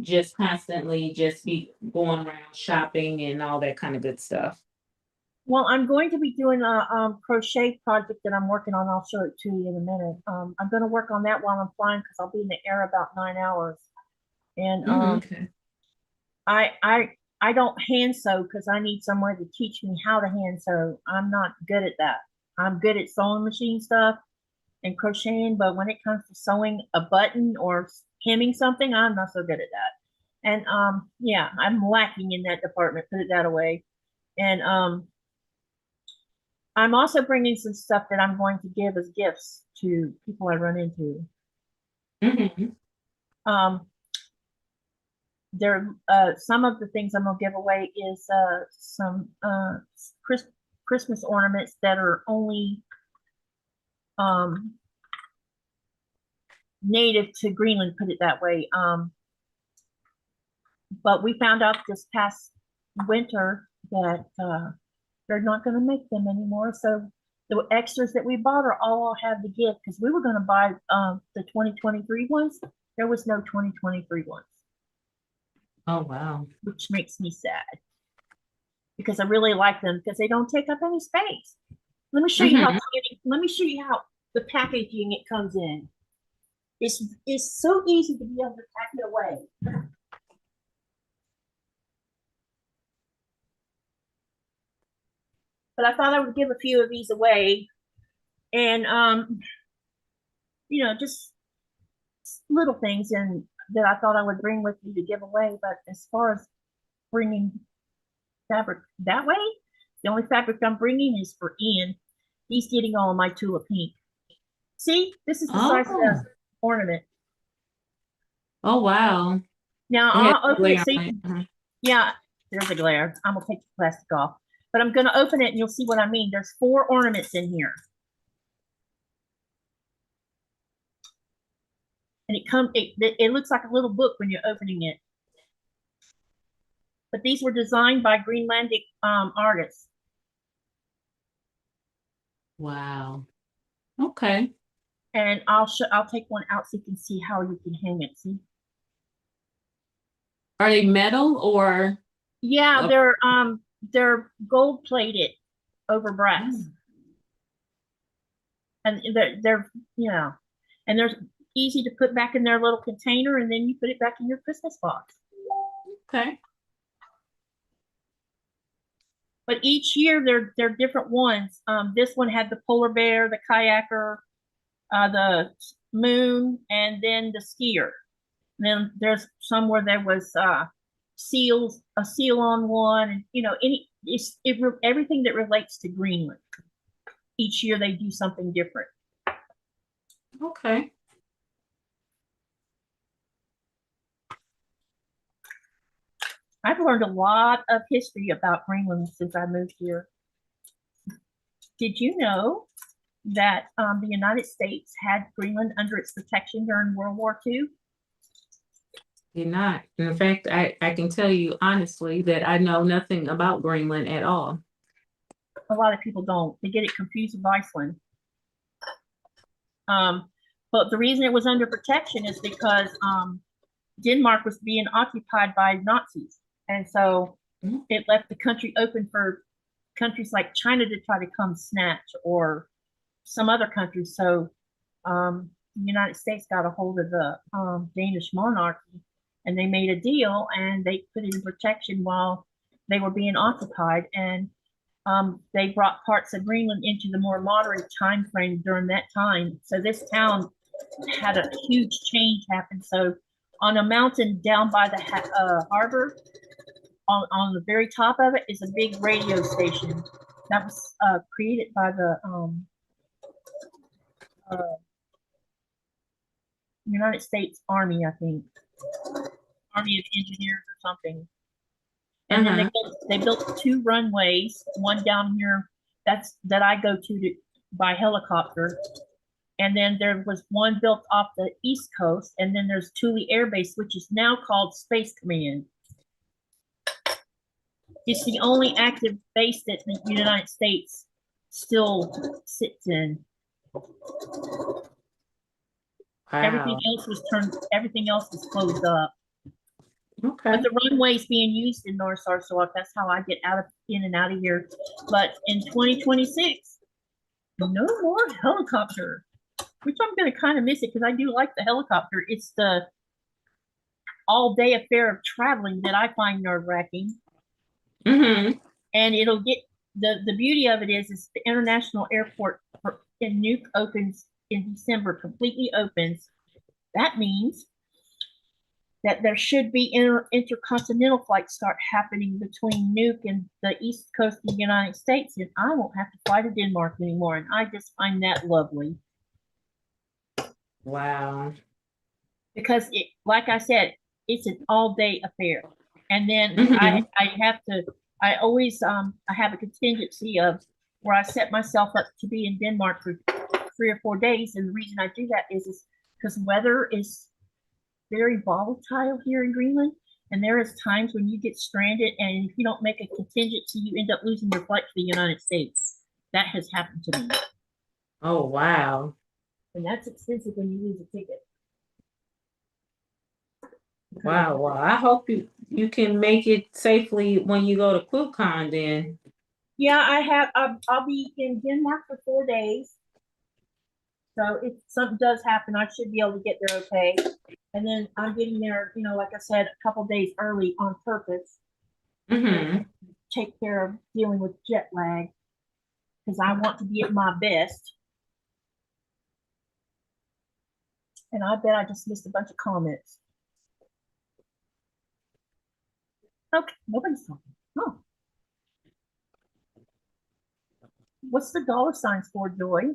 just constantly just be going around shopping and all that kind of good stuff? Well, I'm going to be doing a crochet project that I'm working on. I'll show it to you in a minute. I'm going to work on that while I'm flying because I'll be in the air about 9 hours. And Okay. I don't hand sew because I need someone to teach me how to hand sew. I'm not good at that. I'm good at sewing machine stuff and crocheting, but when it comes to sewing a button or hemming something, I'm not so good at that. And yeah, I'm lacking in that department, put it that way. And I'm also bringing some stuff that I'm going to give as gifts to people I run into. There, some of the things I'm gonna give away is some Christmas ornaments that are only native to Greenland, put it that way. But we found out this past winter that they're not going to make them anymore. So the extras that we bought are all I'll have to give because we were going to buy the 2023 ones. There was no 2023 ones. Oh, wow. Which makes me sad because I really like them because they don't take up any space. Let me show you how. Let me show you how the packaging it comes in. It's so easy to be able to pack it away. But I thought I would give a few of these away, and you know, just little things and that I thought I would bring with me to give away. But as far as bringing fabric that way, the only fabric I'm bringing is for Ian. He's getting all of my tulip pink. See, this is the size of the ornament. Oh, wow. Now I'll open it. See, yeah, there's a glare. I'm gonna take the plastic off, but I'm gonna open it and you'll see what I mean. There's 4 ornaments in here. And it looks like a little book when you're opening it. But these were designed by Greenlander artists. Wow. Okay. And I'll take one out so you can see how you can hang it. See? Are they metal or? Yeah, they're gold plated over brass. And they're you know, and there's easy to put back in their little container, and then you put it back in your Christmas box. Okay. But each year they're different ones. This one had the polar bear, the kayaker, the moon, and then the skier. And then there's some where there was seals, a seal on one, and you know, everything that relates to Greenland. Each year they do something different. Okay. I've learned a lot of history about Greenland since I moved here. Did you know that the United States had Greenland under its protection during World War II? Did not. In fact, I can tell you honestly that I know nothing about Greenland at all. A lot of people don't. They get it confused with Iceland. But the reason it was under protection is because Denmark was being occupied by Nazis. And so it left the country open for countries like China to try to come snatch, or some other countries. So the United States got a hold of the Danish monarchy, and they made a deal, and they put it in protection while they were being occupied. And they brought parts of Greenland into the more modern time frame during that time. So this town had a huge change happen. So on a mountain down by the harbor, on the very top of it is a big radio station that was created by the United States Army, I think, Army of Engineers or something. And then they built 2 runways, one down here that I go to by helicopter, and then there was one built off the East Coast, and then there's Thule Air Base, which is now called Space Command. It's the only active base that the United States still sits in. Wow. Everything else was closed up. Okay. But the runway's being used in North Sarsoak. That's how I get in and out of here. But in 2026, no more helicopter, which I'm going to kind of miss it because I do like the helicopter. It's the all-day affair of traveling that I find nerve-wracking. And it'll get the beauty of it is the international airport in Nuuk opens in December, completely opens. That means that there should be intercontinental flights start happening between Nuuk and the east coast of the United States, and I won't have to fly to Denmark anymore. And I just find that lovely. Wow. Because like I said, it's an all-day affair. And then I always I have a contingency of where I set myself up to be in Denmark for 3 or 4 days. And the reason I do that is because weather is very volatile here in Greenland. And there is times when you get stranded, and if you don't make a contingency, you end up losing your flight to the United States. That has happened to me. Oh, wow. And that's expensive when you lose a ticket. Wow. Well, I hope you can make it safely when you go to QuiltCon then. Yeah, I'll be in Denmark for 4 days. So if something does happen, I should be able to get there okay. And then I'm getting there, like I said, a couple days early on purpose. Take care of dealing with jet lag, because I want to be at my best. And I bet I just missed a bunch of comments. Okay, nobody's talking. Oh. What's the $ for, Joy?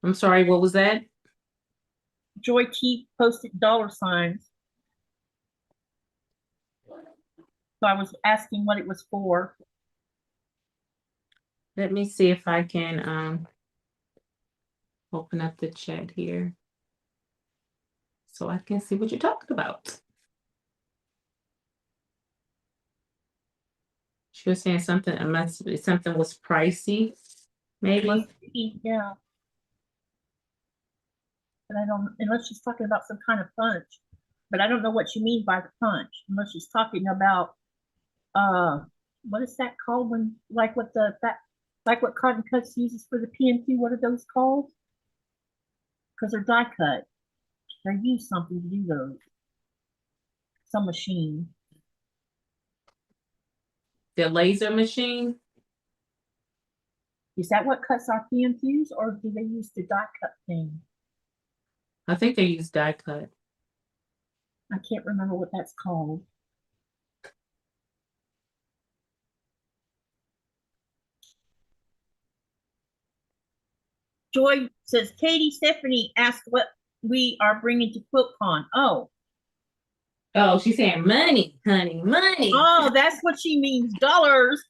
I'm sorry, what was that? Joy T posted $. So I was asking what it was for. Let me see if I can open up the chat here so I can see what you're talking about. She was saying something was pricey, maybe. Yeah. But I don't, unless she's talking about some kind of punch. But I don't know what you mean by the punch, unless she's talking about what is that called when, like what like what Cotton Cuts uses for the PMQ, what are those called? Because they're die cut. They use something to do those. Some machine. The laser machine. Is that what cuts our PMQs, or do they use the die cut thing? I think they use die cut. I can't remember what that's called. Joy says, Katie Stephanie asked what we are bringing to QuiltCon. Oh. Oh, she's saying money, honey, money. Oh, that's what she means, dollars.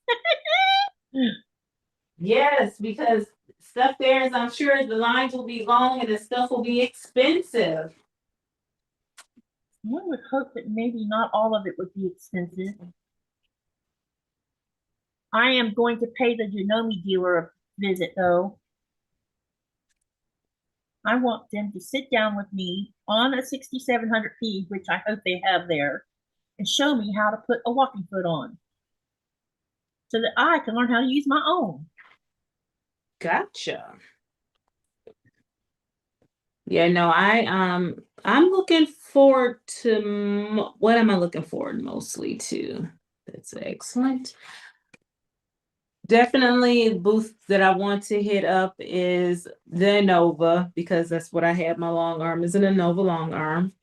Yes, because stuff there is, I'm sure the lines will be long and the stuff will be expensive. One would hope that maybe not all of it would be expensive. I am going to pay the Janome dealer a visit, though. I want them to sit down with me on a 6700P, which I hope they have there, and show me how to put a walking foot on so that I can learn how to use my own. Gotcha. Yeah, no, I'm looking forward to, what am I looking forward mostly to? That's excellent. Definitely booth that I want to hit up is the Innova, because that's what I have. My long arm is an Innova long arm.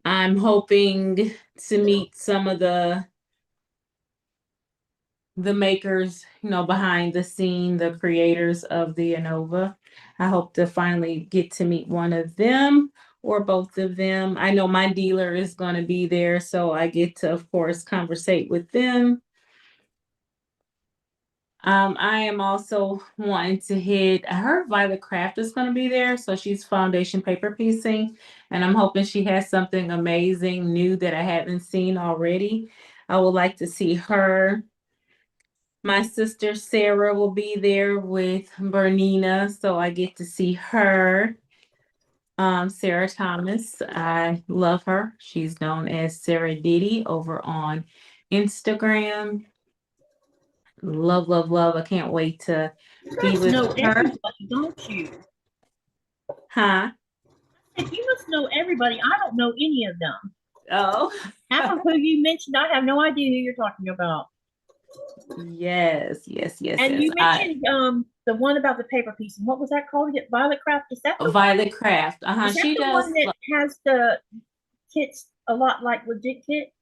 I'm hoping to meet some of the makers, you know, behind the scene, the creators of the Innova. I hope to finally get to meet one of them or both of them. I know my dealer is going to be there, so I get to, of course, conversate with them. I am also wanting to hit, I heard Violet Craft is going to be there, so she's foundation paper piecing, and I'm hoping she has something amazing new that I haven't seen already. I would like to see her. My sister Sarah will be there with Bernina, so I get to see her. Sarah Thomas, I love her. She's known as Sarah Diddy over on Instagram. Love, love, love. I can't wait to be with know her. everybody, don't you? Huh? You must know everybody. I don't know any of them. Oh. Half of who you mentioned, I have no idea who you're talking about. Yes, yes, yes, And yes. you mentioned the one about the paper piece. What was that called? Violet Craft? Is that the Violet Craft? Is that She the does. one that has the kits a lot like legit kit?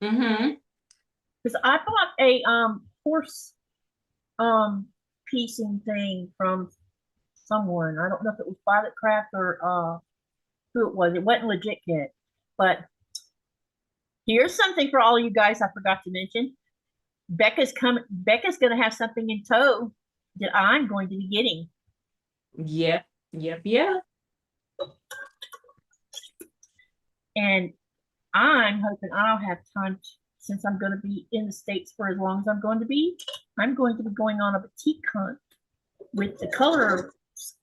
Mm-hmm. Because I bought a horse piecing thing from someone. I don't know if it was Violet Craft or who it was. It wasn't legit kit. But here's something for all you guys I forgot to mention. Becca's gonna have something in tow that I'm going to be getting. Yep, yep, yep. And I'm hoping I'll have time since I'm going to be in the States for as long as I'm going to be. I'm going to be going on a boutique hunt with the color. What's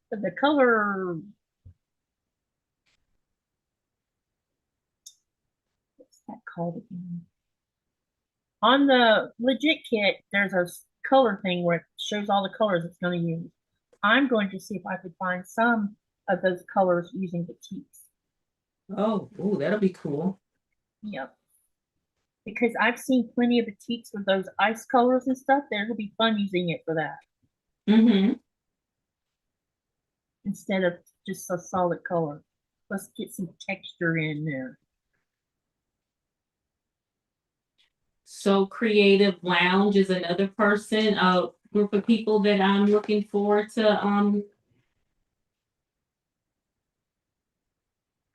that called again? On the legit kit, there's a color thing where it shows all the colors it's going to use. I'm going to see if I could find some of those colors using batiks. Oh, ooh, that'll be cool. Yep. Because I've seen plenty of batiks with those ice colors and stuff. It'll be fun using it for that. Mm-hmm. Instead of just a solid color. Let's get some texture in there. So Creative Lounge is another person, a group of people that I'm looking forward to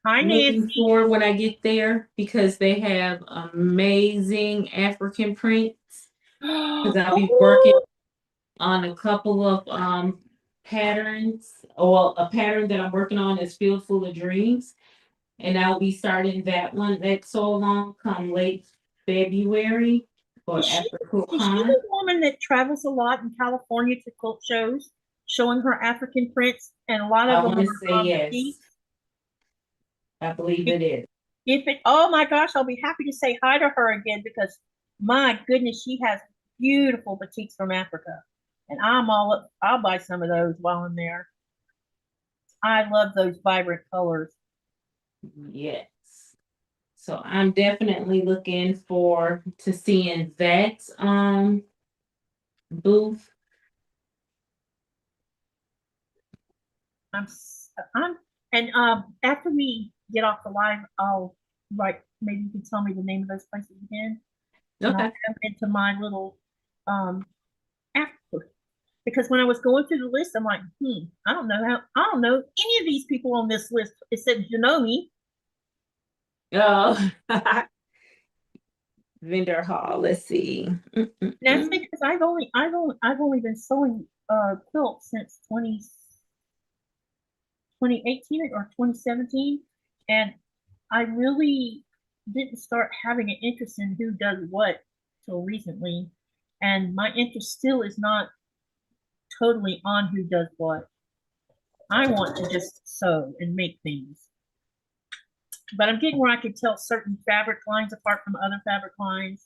Hi, looking Nancy. forward when I get there, because they have amazing African prints. Because I'll be working on a couple of patterns. Or a pattern that I'm working on is Field Full of Dreams. And I'll be starting that one that's so long come late February or after Is she the woman that travels a lot in California to quilt shows, showing her African prints, and a lot of them want to are say yes. batiks? I believe it is. Oh my gosh, I'll be happy to say hi to her again because My goodness, she has beautiful batiks from Africa. And I'm all up, I'll buy some of those while I'm there. I love those vibrant colors. Yes. So I'm definitely looking for to seeing that booth. I'm, I'm, and after we get off the live, I'll write, maybe you can tell me the name of those places again. And I'll Okay. add them into my little after. Because when I was going through the list, I'm like, I don't know any of these people on this list except me. Oh, vendor hall. Let's see. That's because I've only been sewing quilts since 2018 or 2017, and I really didn't start having an interest in who does what till recently, and my interest still is not totally on who does what. I want to just sew and make things, but I'm getting where I can tell certain fabric lines apart from other fabric lines.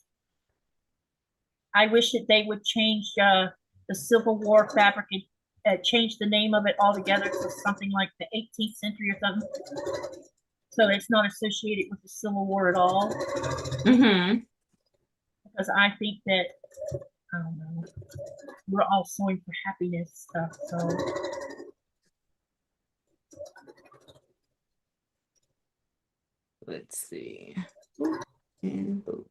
I wish that they would change the Civil War fabric and change the name of it altogether to something like the 18th century or something, so it's not associated with the Civil War at all. Mm-hmm. Because I think that, I don't know, we're all sewing for happiness stuff. So Let's see. And boop.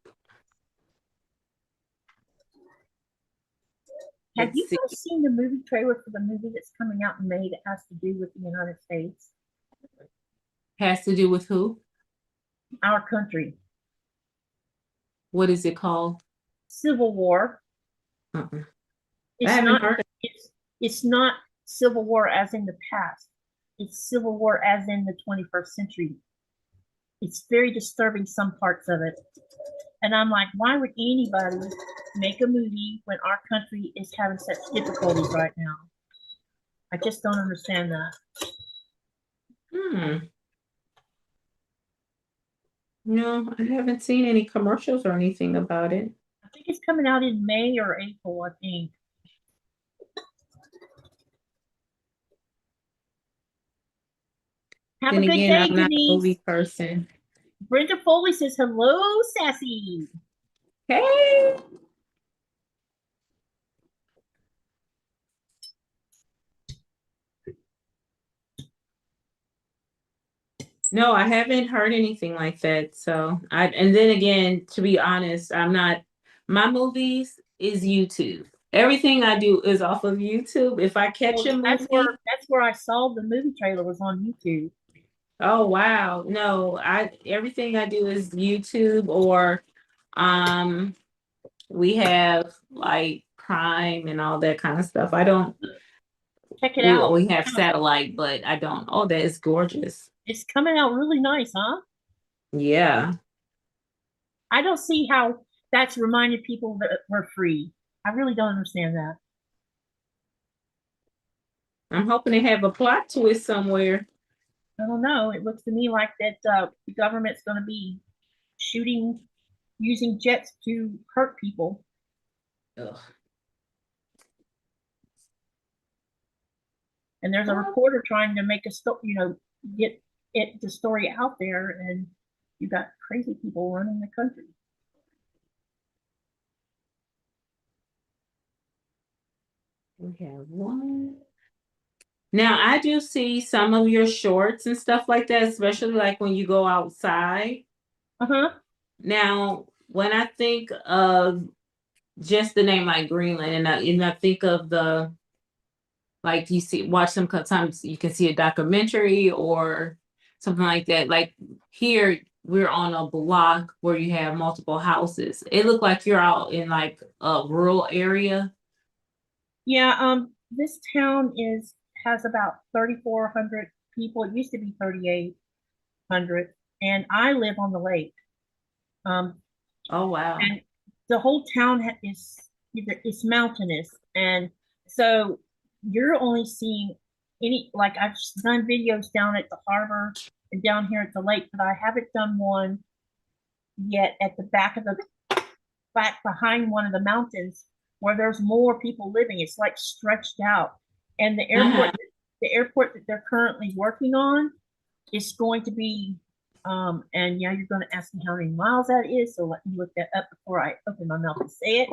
have Let's you see. guys seen the movie trailer for the movie that's coming out in May that has to do with the United States, Has to do with who? our country, What is it called? Civil War? Uh-uh. I It's haven't not. heard. It's not Civil War as in the past. It's Civil War as in the 21st century. It's very disturbing, some parts of it. And I'm like, why would anybody make a movie when our country is having such difficulties right now? I just don't understand that. Hmm. No, I haven't seen any commercials or anything about it. I think it's coming out in May or April, I think. Have a Then good again, day, I'm not a Denise. movie person. Brenda Foley says, hello, Sassy. Hey. No, I haven't heard anything like that. So and then again, to be honest, I'm not, my movies is YouTube. Everything I do is off of YouTube. If I catch Well, a that's movie, where I saw the movie trailer was on YouTube. oh wow. No, everything I do is YouTube or um we have like Prime and all that kind of stuff. I don't, Check it well, out. we have satellite, but I don't. Oh, that is gorgeous. It's coming out really nice, huh? Yeah. I don't see how that's reminded people that we're free. I really don't understand that. I'm hoping to have a plot twist somewhere. I don't know. It looks to me like that the government's going to be shooting, using jets to hurt people. Ugh. And there's a reporter trying to make a story, get the story out there, and you got crazy people running the country. We have one. Now, I do see some of your shorts and stuff like that, especially like when you go outside. Uh-huh. Now, when I think of just the name like Greenland, and I think of the, like you see, watch sometimes you can see a documentary or something like that. Like here, we're on a block where you have multiple houses. It looked like you're out in like a rural area. Yeah, this town has about 3,400 people. It used to be 3,800, and I live on the lake. Um, Oh wow. and the whole town is mountainous, and so you're only seeing like I've done videos down at the harbor and down here at the lake, but I haven't done one yet at the back of back behind one of the mountains where there's more people living. It's like stretched out. And the airport that they're currently working on is going to be, and yeah, you're going to ask me how many miles that is. So let me look that up before I open my mouth and say it.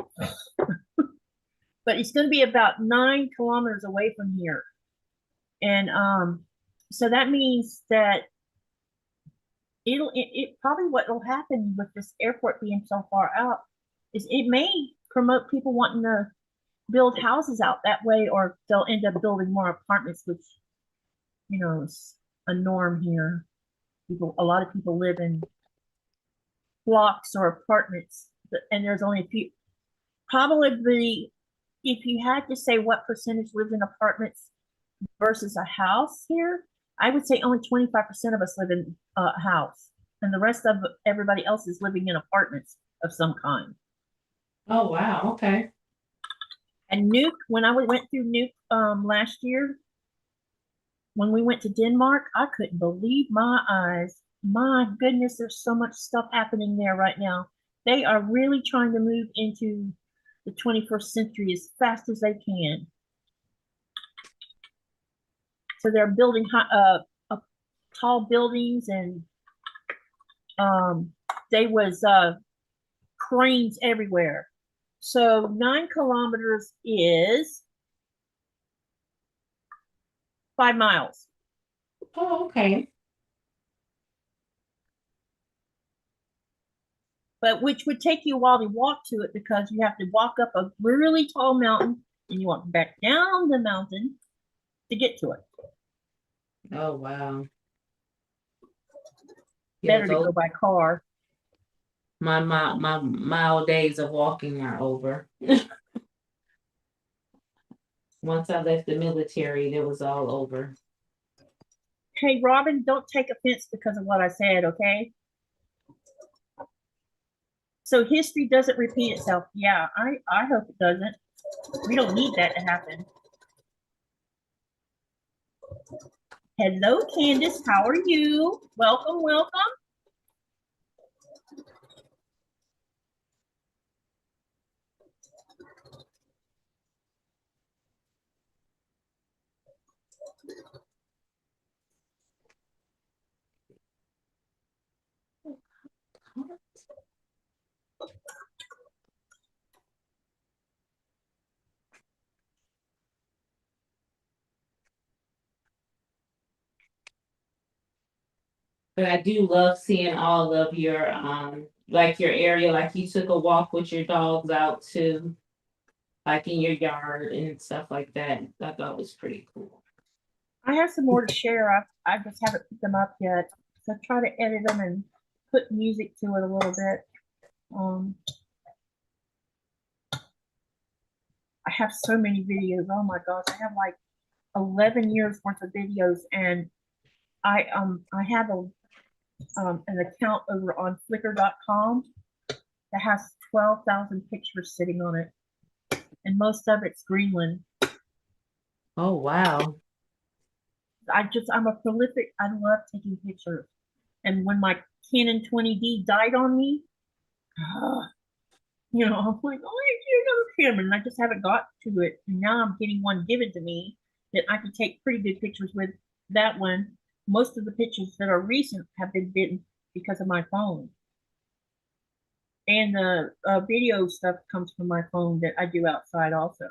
But it's going to be about 9 kilometers away from here. And so that means that it probably what will happen with this airport being so far out is it may promote people wanting to build houses out that way, or they'll end up building more apartments, which, you know, is a norm here. A lot of people live in blocks or apartments, and there's only a few. Probably, if you had to say what percentage lives in apartments versus a house here, I would say only 25% of us live in a house, and the rest of everybody else is living in apartments of some kind. Oh, wow. Okay. And Nuuk, when I went through Nuuk last year, when we went to Denmark, I couldn't believe my eyes. My goodness, there's so much stuff happening there right now. They are really trying to move into the 21st century as fast as they can. So they're building tall buildings, and they was cranes everywhere. So 9 kilometers is 5 miles. Oh, okay. But which would take you a while to walk to it, because you have to walk up a really tall mountain and you walk back down the mountain to get to it. Oh, wow. Better to go by car. My mile days of walking are over. Once I left the military, it was all over. Hey, Robin, don't take offense because of what I said, okay? So history doesn't repeat itself. Yeah, I hope it doesn't. We don't need that to happen. Hello, Candace. How are you? Welcome, welcome. But I do love seeing all of your like your area, like you took a walk with your dogs out to, like in your yard and stuff like that. I thought it was pretty cool. I have some more to share. I just haven't put them up yet. So I try to edit them and put music to it a little bit. I have so many videos. Oh my gosh, I have like 11 years worth of videos, and I have an account over on Flickr.com that has 12,000 pictures sitting on it, and most of it's Greenland. Oh wow. I'm a prolific. I love taking pictures, and when my Canon 20D died on me, you know, I'm like, oh, I need another camera, and I just haven't got to it. And now I'm getting one given to me that I can take pretty good pictures with. That one, most of the pictures that are recent have been bitten because of my phone, and the video stuff comes from my phone that I do outside also.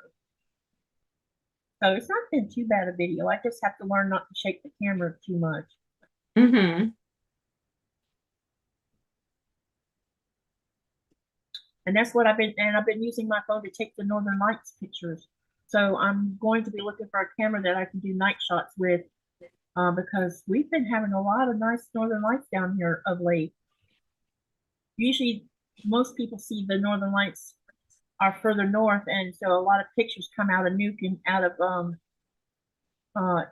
So it's not been too bad a video. I just have to learn not to shake the camera too much. Mm-hmm. And that's what I've been using my phone to take the Northern Lights pictures. So I'm going to be looking for a camera that I can do night shots with, because we've been having a lot of nice Northern Lights down here of late. Usually most people see the Northern Lights are further north, and so a lot of pictures come out of Nuuk and out of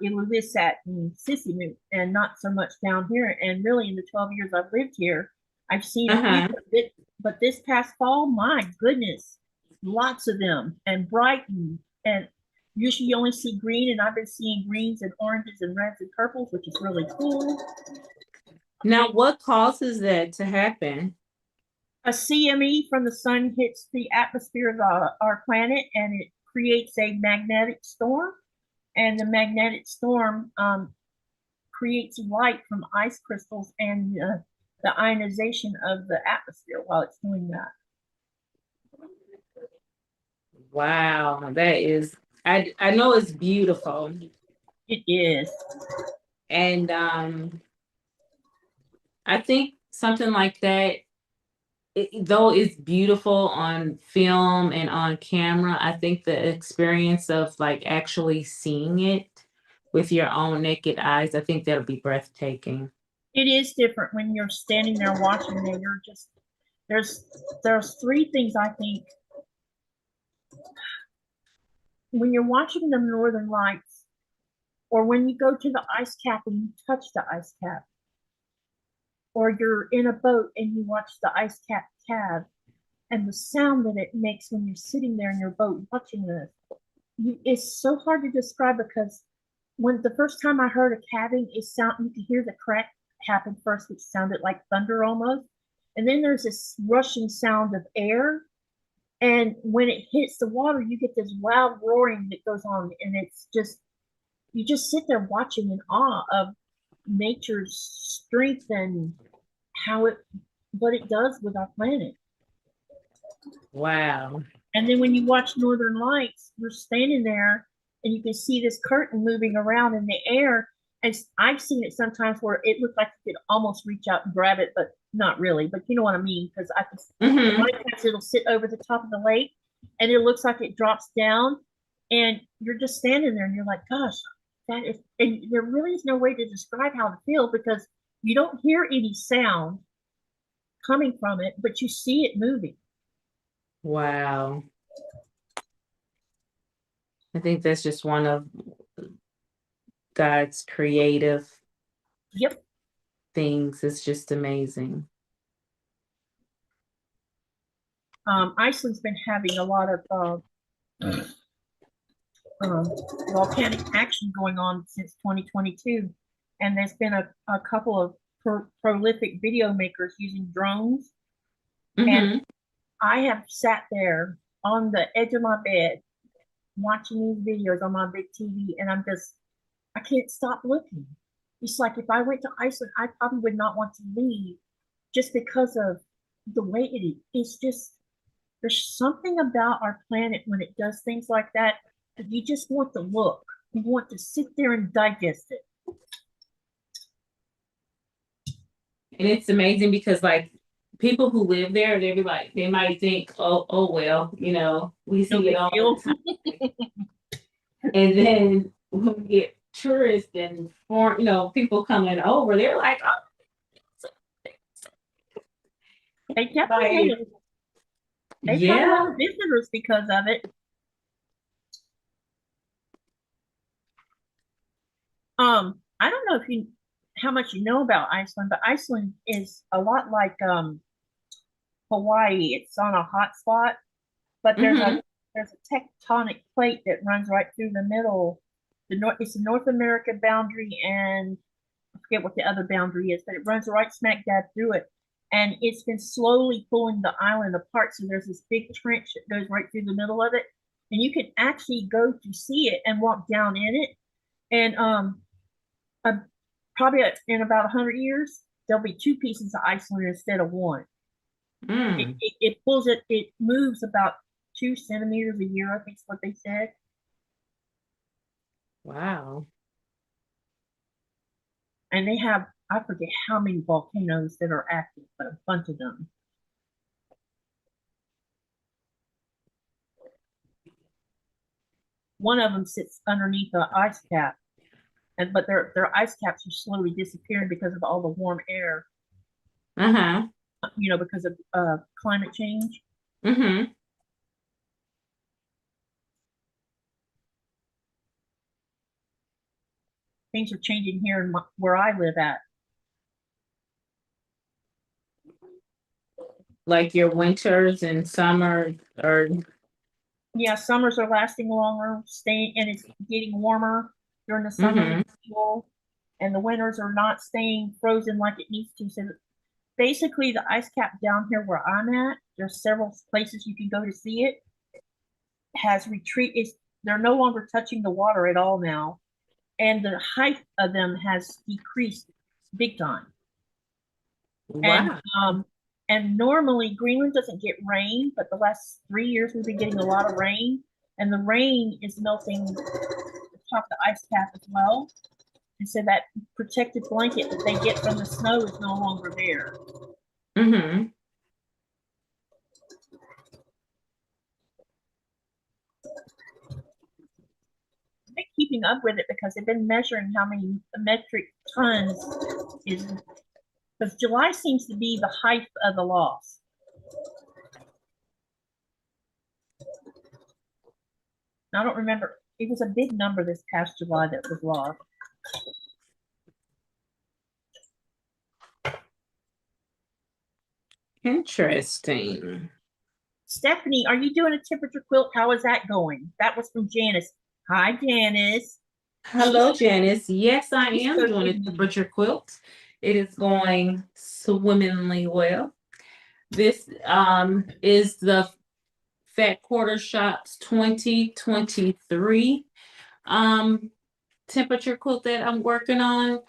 Ilulissat and Sissinuk, and not so much down here. And really, in the 12 years I've lived here, I've seen a few, but this past fall, my goodness, lots of them, and Brighton, and usually you only see green, and I've been seeing greens and oranges and reds and purples, which is really cool. Now, what causes that to happen? A CME from the sun hits the atmosphere of our planet, and it creates a magnetic storm. And the magnetic storm creates light from ice crystals and the ionization of the atmosphere while it's doing that. Wow, that is, I know it's beautiful. It is. And I think something like that, though it's beautiful on film and on camera, I think the experience of like actually seeing it with your own naked eyes, I think that'll be breathtaking. It is different when you're standing there watching it. You're just there's three things I think when you're watching the Northern Lights, or when you go to the ice cap and you touch the ice cap, or you're in a boat and you watch the ice cap cab, and the sound that it makes when you're sitting there in your boat watching this, it's so hard to describe, because when the first time I heard a calving, you could hear the crack happen first, which sounded like thunder almost, and then there's this rushing sound of air, and when it hits the water, you get this loud roaring that goes on, and it's just you just sit there watching in awe of nature's strength and what it does with our planet. Wow. And then when you watch Northern Lights, you're standing there and you can see this curtain moving around in the air. And I've seen it sometimes where it looks like you could almost reach out and grab it, but not really. But you know what I mean? Because it'll sit over the top of the lake, and it looks like it drops down, and you're just standing there, and you're like, "Gosh, that is." And there really is no way to describe how to feel, because you don't hear any sound coming from it, but you see it moving. Wow. I think that's just one of God's creative things. It's just amazing. Iceland's been having a lot of volcanic action going on since 2022, and there's been a couple of prolific video makers using drones. And I have sat there on the edge of my bed watching these videos on my big TV, and I can't stop looking. It's like if I went to Iceland, I probably would not want to leave, just because of the way it is. Just there's something about our planet when it does things like that you just want to look. You want to sit there and digest it. And it's amazing because like people who live there, they might think, oh well, you know, we see it all the time. And then when we get tourists and foreign, you know, people coming over, they're like, oh, they definitely they have a lot of visitors because of it. I don't know how much you know about Iceland, but Iceland is a lot like Hawaii. It's on a hot spot, but there's a tectonic plate that runs right through the middle. It's the North American boundary, and I forget what the other boundary is, but it runs right smack dab through it. And it's been slowly pulling the island apart. So there's this big trench that goes right through the middle of it. And you can actually go to see it and walk down in it. And probably in about 100 years, there'll be two pieces of Iceland instead of one. It pulls it, it moves about 2 centimeters a year, I think is what they said. Wow. And they have, I forget how many volcanoes that are active, but a bunch of them. One of them sits underneath the ice cap, but their ice caps are slowly disappearing because of all the warm air. You know, because of climate change. Things are changing here where I live at. Like your winters and summer, or yeah, summers are lasting longer, and it's getting warmer during the summer, and the winters are not staying frozen like it needs to. So basically the ice cap down here where I'm at, there's several places you can go to see it, has retreated. They're no longer touching the water at all now. And the height of them has decreased big time. Wow. And normally Greenland doesn't get rain, but the last 3 years we've been getting a lot of rain, and the rain is melting the top of the ice cap as well. And so that protected blanket that they get from the snow is no longer there. Mm-hmm. They're keeping up with it because they've been measuring how many metric tons is, because July seems to be the height of the loss. I don't remember. It was a big number this past July that was lost. Interesting. Stephanie, are you doing a temperature quilt? How is that going? That was from Janice. Hi, Janice. Hello, Janice. Yes, I am doing a temperature quilt. It is going swimmingly well. This is the Fat Quarter Shop's 2023 temperature quilt that I'm working on.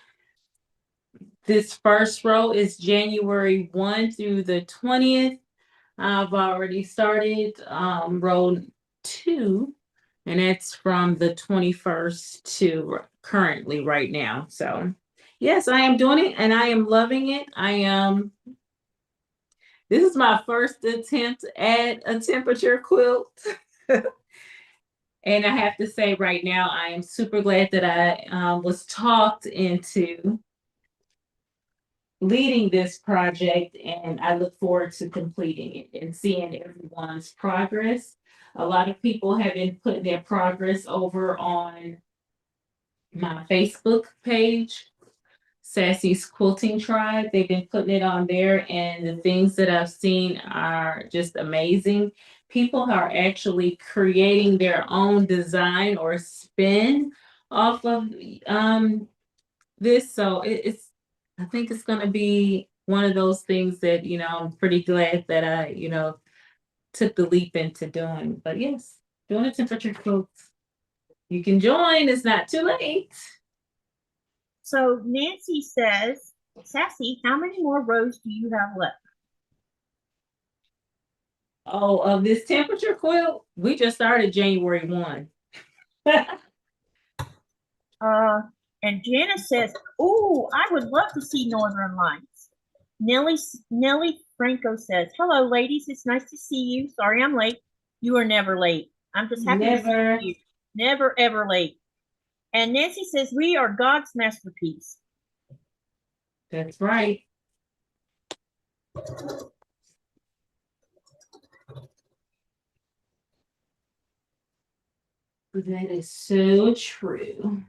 This first row is January 1 through the 20th. I've already started row 2, and it's from the 21st to currently right now. So yes, I am doing it and I am loving it. This is my first attempt at a temperature quilt. And I have to say right now, I am super glad that I was talked into leading this project, and I look forward to completing it and seeing everyone's progress. A lot of people have been putting their progress over on my Facebook page, Sassy's Quilting Tribe. They've been putting it on there, and the things that I've seen are just amazing. People are actually creating their own design or spin off of this. So I think it's going to be one of those things that, I'm pretty glad that I, took the leap into doing. But yes, doing a temperature quilt. You can join. It's not too late. So Nancy says, Sassy, how many more rows do you have left? Oh, of this temperature quilt, we just started January 1. And Janice says, oh, I would love to see Northern Lights. Nellie Franco says, hello, ladies. It's nice to see you. Sorry I'm late. You are never late. I'm just happy to see you. Never, ever late. And Nancy says, we are God's masterpiece. That's right. That is so true.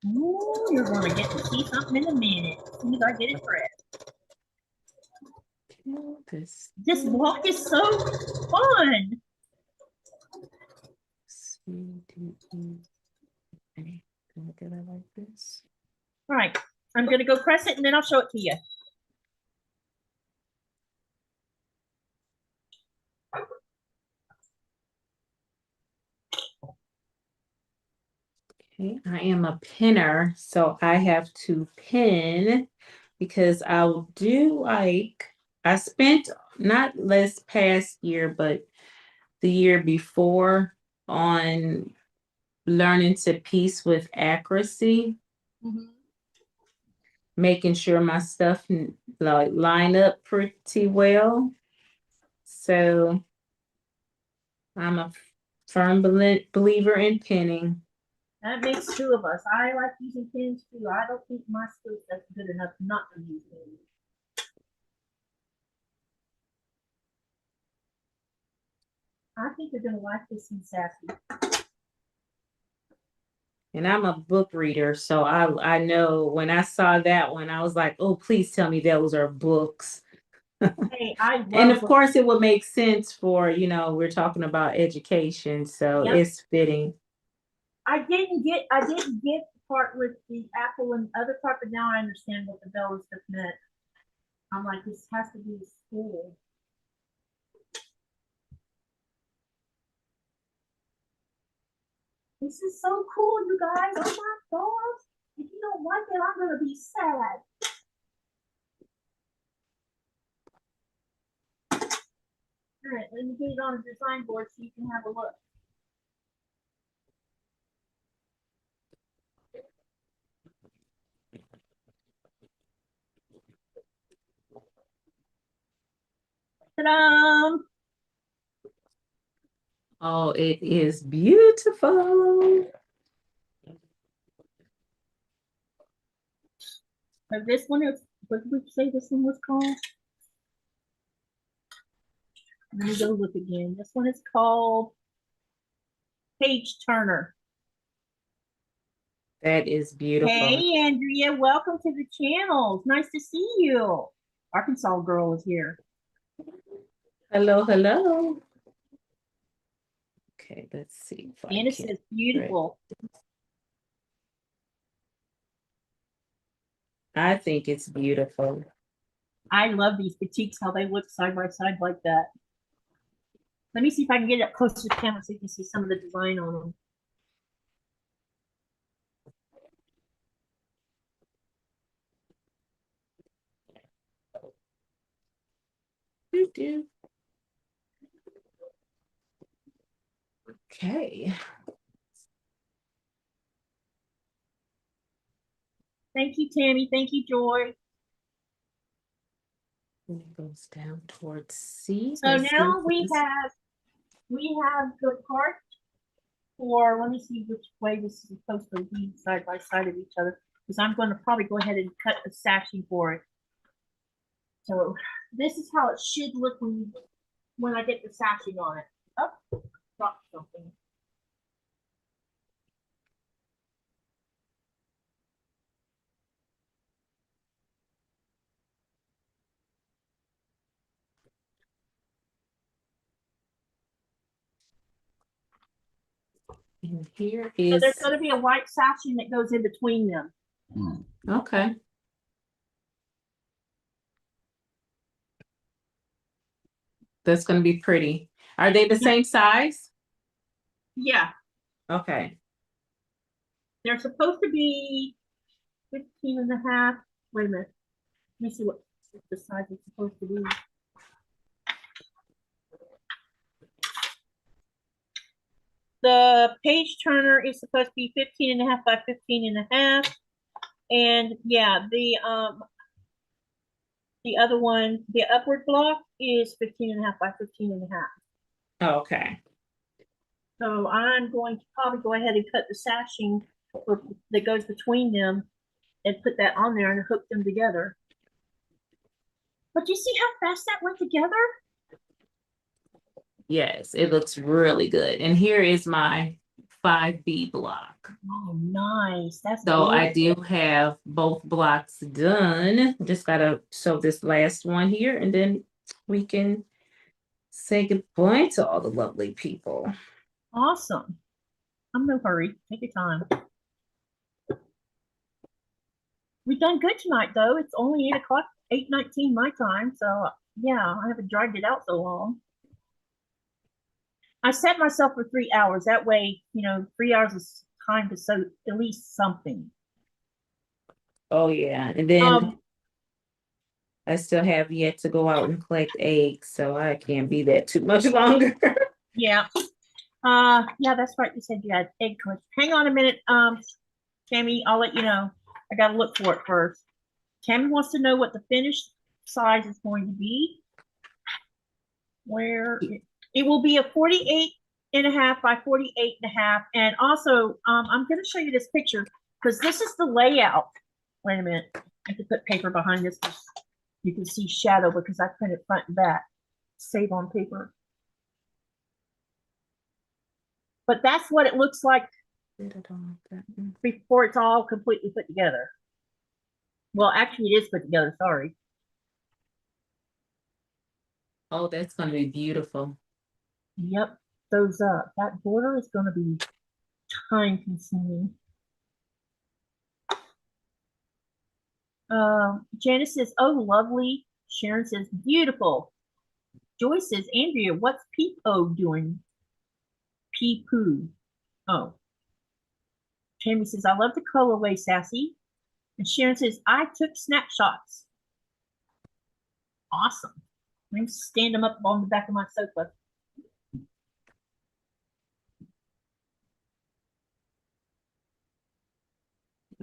Ooh, you're going to get to see something in a minute as soon as I get it pressed. This walk is so fun. Like this. All right, I'm going to go press it and then I'll show it to you. Okay, I am a pinner, so I have to pin because I'll do I spent not this past year, but the year before on learning to piece with accuracy, making sure my stuff line up pretty well. So I'm a firm believer in pinning. That makes 2 of us. I like using pins too. I don't think my skill set's good enough not to use pins. I think you're going to like this one, Sassy. And I'm a book reader, so I know when I saw that one, I was like, oh, please tell me those are books. Hey, and of course, it would make sense for, we're talking about education, so it's fitting. I didn't get the part with the apple and other part, but now I understand what the bells just meant. I'm like, this has to be the school. This is so cool, you guys. Oh my gosh. If you don't like it, I'm gonna be sad. All right, let me get it on a design board so you can have a look. Ta-da! Oh, it is beautiful. So this one is, what did we say this one was called? Let me go look again. This one is called Page Turner. That is beautiful. Hey, Andrea, welcome to the channel. It's nice to see you. Arkansas girl is here. Hello, hello. Okay, let's see. If I Anna can- says beautiful. I think it's beautiful. I love these boutiques, how they look side by side like that. Let me see if I can get it up close to the camera so you can see some of the design on them. Doo-doo. Okay. Thank you, Tammy. Thank you, Joy. And it goes down towards C. So Let's see now if we this- have the part for, let me see which way this is supposed to be side by side of each other, because I'm going to probably go ahead and cut the sashing for it. So this is how it should look when I get the sashing on it. Oh, dropped something. And here So is, there's going to be a white sashing that goes in between them. okay. That's going to be pretty. Are they the same size? Yeah, Okay. they're supposed to be 15 and a half. Wait a minute. Let me see what the size is supposed to be. The page turner is supposed to be 15 and a half by 15 and a half. And yeah, the other one, the upward block is 15 and a half by 15 and a half. Okay. So I'm going to probably go ahead and cut the sashing that goes between them and put that on there and hook them together. But you see how fast that went together? Yes, it looks really good. And here is my 5B block. Oh, nice. That's So I beautiful. do have both blocks done. Just gotta show this last one here, and then we can say goodbye to all the lovely people. Awesome. I'm no hurry. Take your time. We've done good tonight, though. It's only 8 o'clock, 8:19 my time. So yeah, I haven't dragged it out so long. I set myself for 3 hours. That way, 3 hours is time to sew at least something. Oh yeah, and then Um, I still have yet to go out and collect eggs, so I can't be that too much longer. yeah. Yeah, that's right. You said you had egg collection. Hang on a minute, Tammy, I'll let you know. I gotta look for it first. Tammy wants to know what the finished size is going to be. Where it will be a 48 and a half by 48 and a half. And also, I'm gonna show you this picture because this is the layout. Wait a minute. I have to put paper behind this. You can see shadow because I printed front and back. Save on paper. But that's what it looks like before it's all completely put together. Well, actually, it is put together. Sorry. Oh, that's gonna be beautiful. Yep. Those that border is going to be time consuming. Janice says, oh, lovely. Sharon says, beautiful. Joyce says, Andrea, what's Peep-O doing? Pee-poo. Oh. Tammy says, I love the colorway, Sassy. And Sharon says, I took snapshots. Awesome. Let me stand them up on the back of my sofa.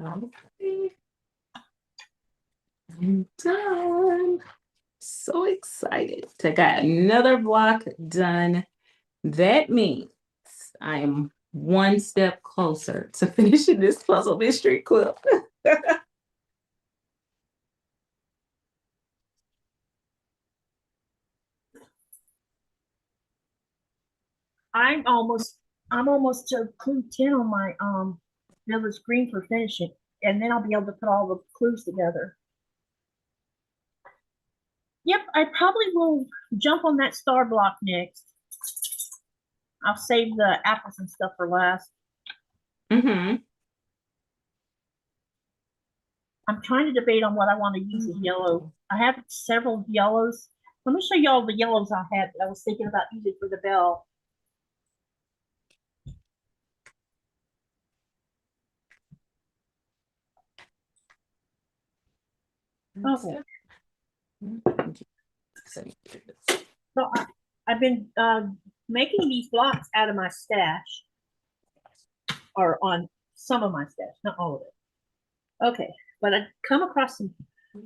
Okay. I'm done. So excited to get another block done. That means I am one step closer to finishing this puzzle mystery quilt. I'm almost to clue 10 on my village green for finishing, and then I'll be able to put all the clues together. Yep, I probably will jump on that star block next. I'll save the apples and stuff for last. Mm-hmm. I'm trying to debate on what I want to use as yellow. I have several yellows. Let me show you all the yellows I had that I was thinking about using for the bell. Okay. So I've been making these blocks out of my stash, or on some of my stash, not all of it. Okay, but I come across some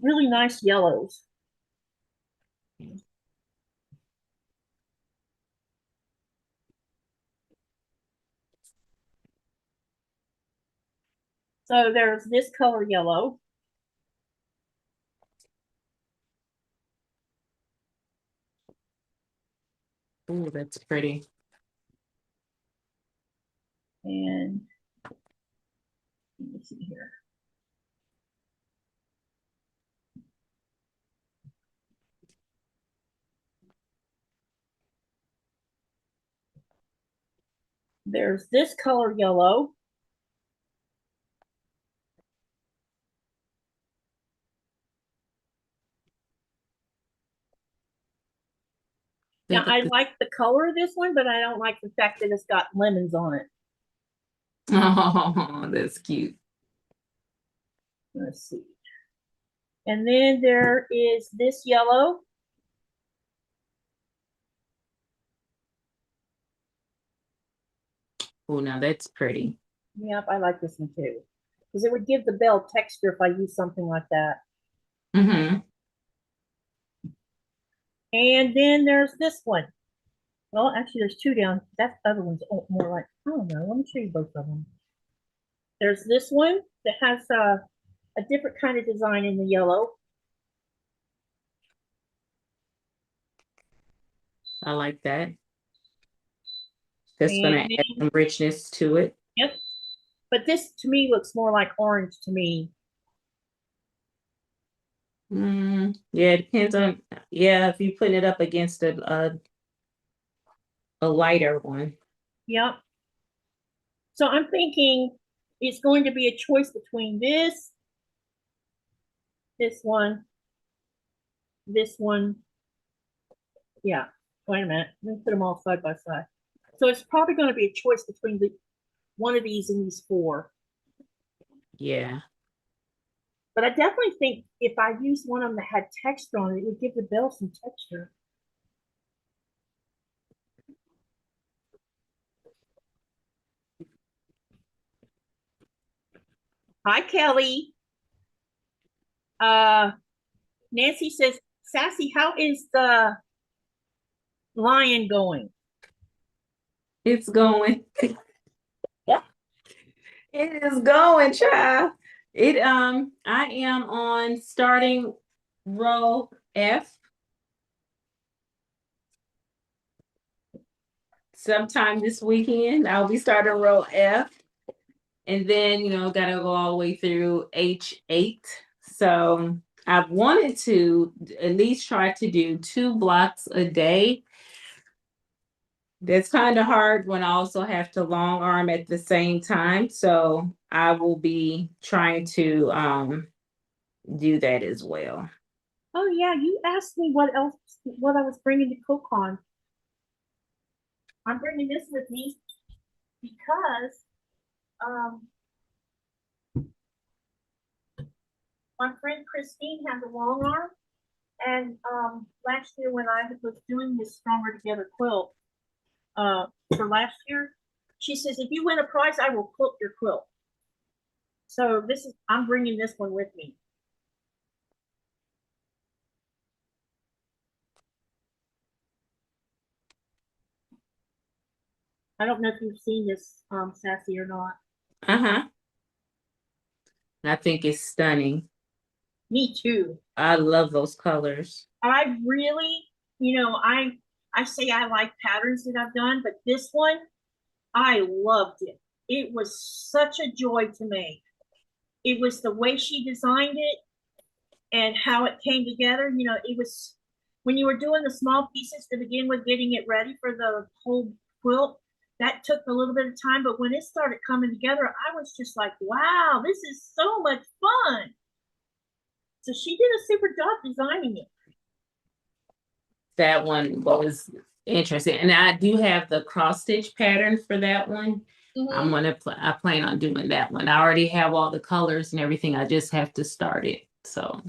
really nice yellows. So there's this color yellow. Oh, that's pretty. And let me see here. There's this color yellow. Now, I like the color of this one, but I don't like the fact that it's got lemons on it. Oh, that's cute. Let's see. And then there is this yellow. Oh, now that's pretty. Yep, I like this one too. Because it would give the bell texture if I use something like that. Mm-hmm. And then there's this one. Well, actually, there's two down. That other one's more like, I don't know. Let me show you both of them. There's this one that has a different kind of design in the yellow. I like that. That's going to add some richness to it. Yep. But this, to me, looks more like orange to me. Yeah, it depends on, if you're putting it up against a lighter one. Yep. So I'm thinking it's going to be a choice between this one, this one. Yeah. Wait a minute. Let me put them all side by side. So it's probably going to be a choice between one of these and these four. Yeah. But I definitely think if I used one of them that had texture on it, it would give the bell some texture. Hi, Kelly. Nancy says, Sassy, how is the lion going? It's going. It is going, child. I am on starting row F. Sometime this weekend, I'll be starting row F. And then, gotta go all the way through H8. So I've wanted to at least try to do 2 blocks a day. That's kind of hard when I also have to long arm at the same time. So I will be trying to do that as well. Oh yeah, you asked me what else, what I was bringing to QuiltCon. I'm bringing this with me because my friend Christine has a long arm, and last year when I was doing this Stronger Together quilt for last year, she says, if you win a prize, I will quilt your quilt. So this is, I'm bringing this one with me. I don't know if you've seen this, Sassy, or not. Uh-huh. I think it's stunning. Me too. I love those colors. I really, you know, I say I like patterns that I've done, but this one, I loved it. It was such a joy to make. It was the way she designed it and how it came together. You know, it was when you were doing the small pieces to begin with, getting it ready for the whole quilt, that took a little bit of time. But when it started coming together, I was just like, wow, this is so much fun. So she did a super job designing it. That one was interesting. And I do have the cross stitch pattern for that one. I plan on doing that one. I already have all the colors and everything. I just have to start it. So,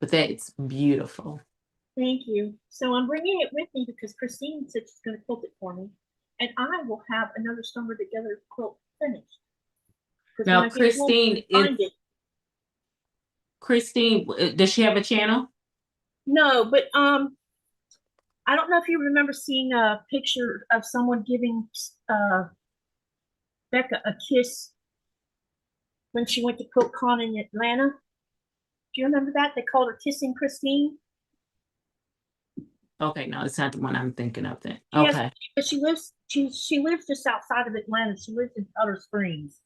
but that's beautiful. Thank you. So I'm bringing it with me because Christine said she's going to quilt it for me, and I will have another Stronger Together quilt finished. Now, Christine, does she have a channel? No, but I don't know if you remember seeing a picture of someone giving Becca a kiss when she went to QuiltCon in Atlanta. Do you remember that? They called her Kissing Christine. Okay, no, it's not the one I'm thinking of then. Yes, okay. but she lives just outside of Atlanta. She lives in Powder Springs.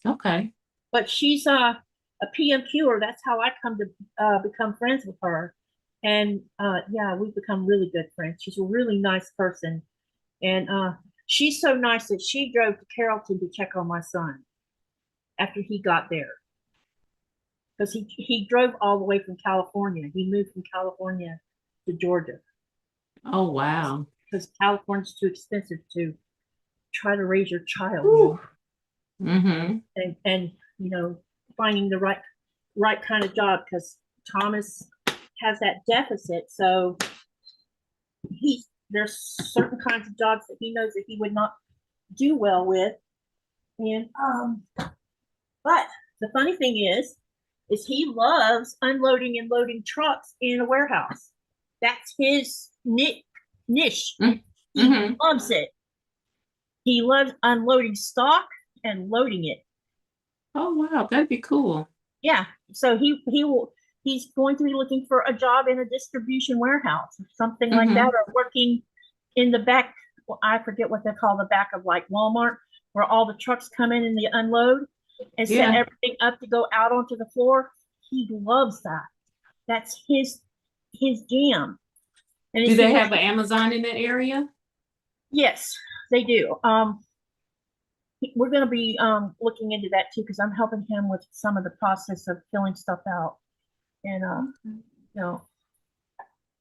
Okay. But she's a PMQer. That's how I come to become friends with her. And yeah, we've become really good friends. She's a really nice person. And she's so nice that she drove to Carrollton to check on my son after he got there. Because he drove all the way from California. He moved from California to Georgia. Oh, wow. Because California's too expensive to try to raise your child. You know? Mm-hmm. And you know, finding the right kind of job, because Thomas has that deficit. So there's certain kinds of jobs that he knows that he would not do well with. And but the funny thing is he loves unloading and loading trucks in a warehouse. That's his niche. Mm-hmm. He loves it. He loves unloading stock and loading it. Oh, wow, that'd be cool. Yeah, so he's going to be looking for a job in a distribution warehouse or something like that, or working in the back. Well, I forget what they call the back of like Walmart, where all the trucks come in and they unload and set everything up to go out onto the floor. He loves that. That's his jam. And do they have an Amazon in that area? Yes, they do. We're going to be looking into that too, because I'm helping him with some of the process of filling stuff out. And you know,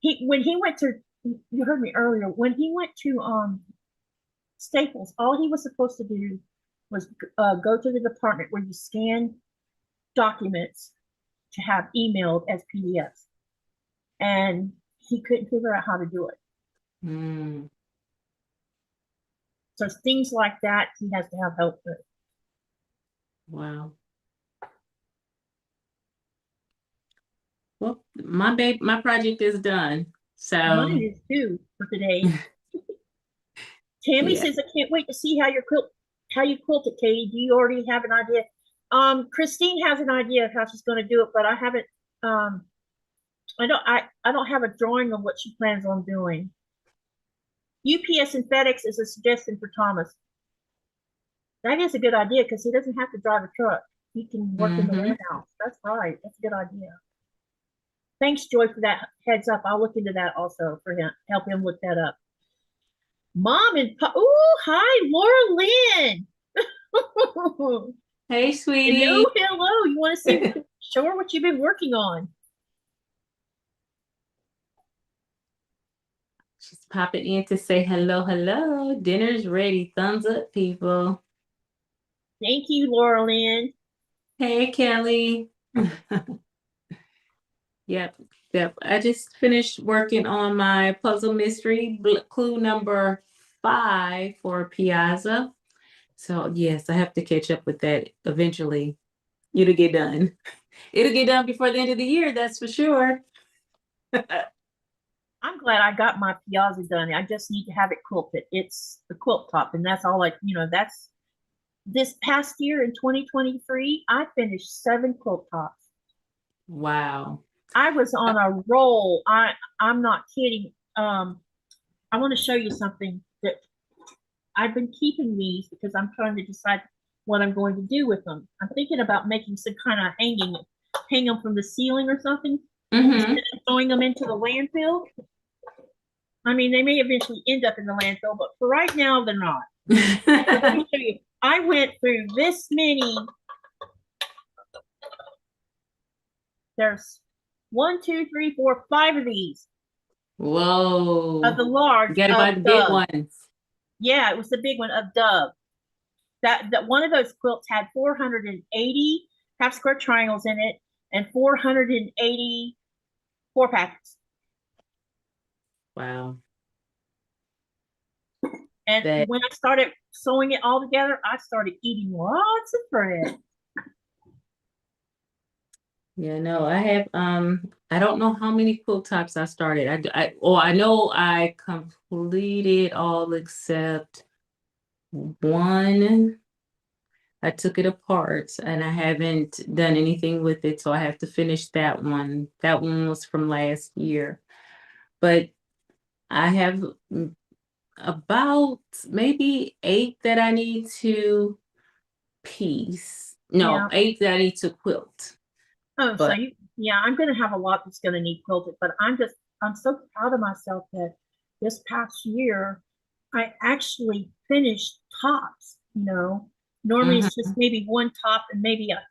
when he went to, you heard me earlier, when he went to Staples, all he was supposed to do was go to the department where you scan documents to have emailed as PDFs, and he couldn't figure out how to do it. So things like that he has to have help with. Wow. Well, my project is done. So mine is too for today. Tammy says, I can't wait to see how you quilt it, Katie. Do you already have an idea? Christine has an idea of how she's going to do it, but I haven't. I don't have a drawing of what she plans on doing. UPS and FedEx is a suggestion for Thomas. That is a good idea because he doesn't have to drive a truck. He can work in the warehouse. That's right. That's a good idea. Thanks, Joy, for that heads up. I'll look into that also for him. Help him look that up. Mom and Pop. Ooh, hi, Laura Lynn. Hey, sweetie. Hello. You want to see? Show her what you've been working on. She's popping in to say hello, hello. Dinner's ready. Thumbs up, people. Thank you, Laura Lynn. Hey, Kelly. Yep. I just finished working on my puzzle mystery clue number 5 for Piazza. So yes, I have to catch up with that eventually. It'll get done. It'll get done before the end of the year, that's for sure. I'm glad I got my Piazza done. I just need to have it quilted. It's the quilt top, and that's all that's this past year in 2023, I finished 7 quilt tops. Wow. I was on a roll. I'm not kidding. I want to show you something that I've been keeping these because I'm trying to decide what I'm going to do with them. I'm thinking about making some kind of hang them from the ceiling or something, instead of throwing them into the landfill. I mean, they may eventually end up in the landfill, but for right now, they're not. Let me show you. I went through this many. There's 1, 2, 3, 4, 5 of these. Whoa. Of the large. You gotta buy the big ones. Yeah, it was the big one of Dove. That one of those quilts had 480 half square triangles in it and 480 4-packets. Wow. And when I started sewing it all together, I started eating lots of bread. Yeah, no, I have I don't know how many quilt tops I started. I know I completed all except one. I took it apart and I haven't done anything with it, so I have to finish that one. That one was from last year. But I have about maybe 8 that I need to piece. No, Yeah. 8 that I need to quilt. Oh, but, so I'm going to have a lot that's going to need quilted, but I'm so proud of myself that this past year I actually finished tops. Normally it's just maybe one top and maybe a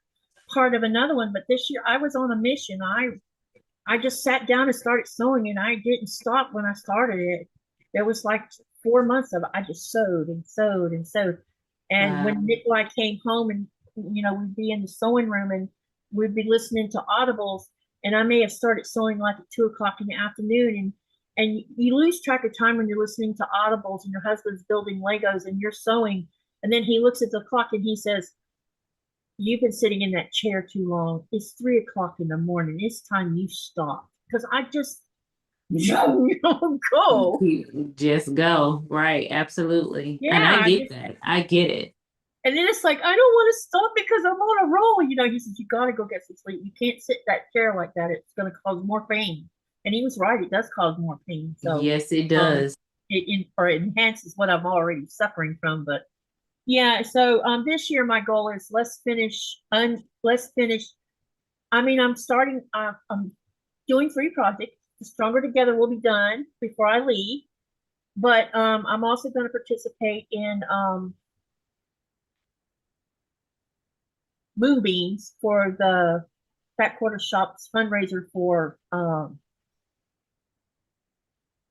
part of another one, but this year I was on a mission. I just sat down and started sewing, and I didn't stop when I started it. There was like 4 months of it. I just sewed and sewed and sewed. And when Nikolai came home, and we'd be in the sewing room and we'd be listening to audibles, and I may have started sewing like at 2:00 in the afternoon, and you lose track of time when you're listening to audibles and your husband's building Legos and you're sewing, and then he looks at the clock and he says, "You've been sitting in that chair too long. It's 3:00 in the morning. It's time you stop." Because I just go. Just go. Right. Absolutely. Yeah, and I get that. I get it. And then it's like, I don't want to stop because I'm on a roll. He says, you got to go get some sleep. You can't sit that chair like that. It's going to cause more pain. And he was right. It does cause more pain. So yes, it does. It enhances what I'm already suffering from. But yeah, so this year my goal is let's finish. I mean, I'm doing 3 projects. The Stronger Together will be done before I leave. But I'm also going to participate in moonbeams for the Qaqortoq's fundraiser for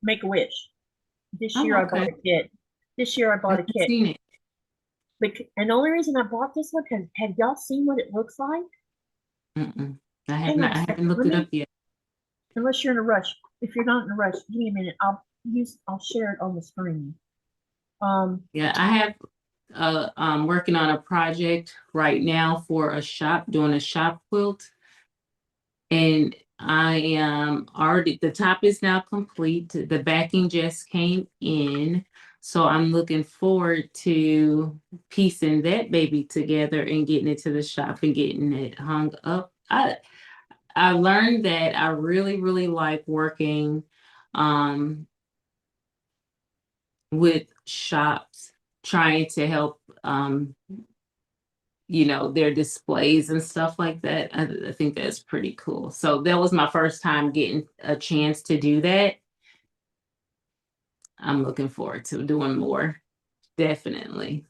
Make-A-Wish. This year I bought a kit. Seen it. And the only reason I bought this one, have y'all seen what it looks like? I haven't looked it up yet. Unless you're in a rush. If you're not in a rush, give me a minute. I'll share it on the screen. Yeah, I have working on a project right now for a shop, doing a shop quilt. And I am already, the top is now complete. The backing just came in. So I'm looking forward to piecing that baby together and getting it to the shop and getting it hung up. I learned that I really, really like working with shops, trying to help you know, their displays and stuff like that. I think that's pretty cool. So that was my first time getting a chance to do that. I'm looking forward to doing more. Definitely.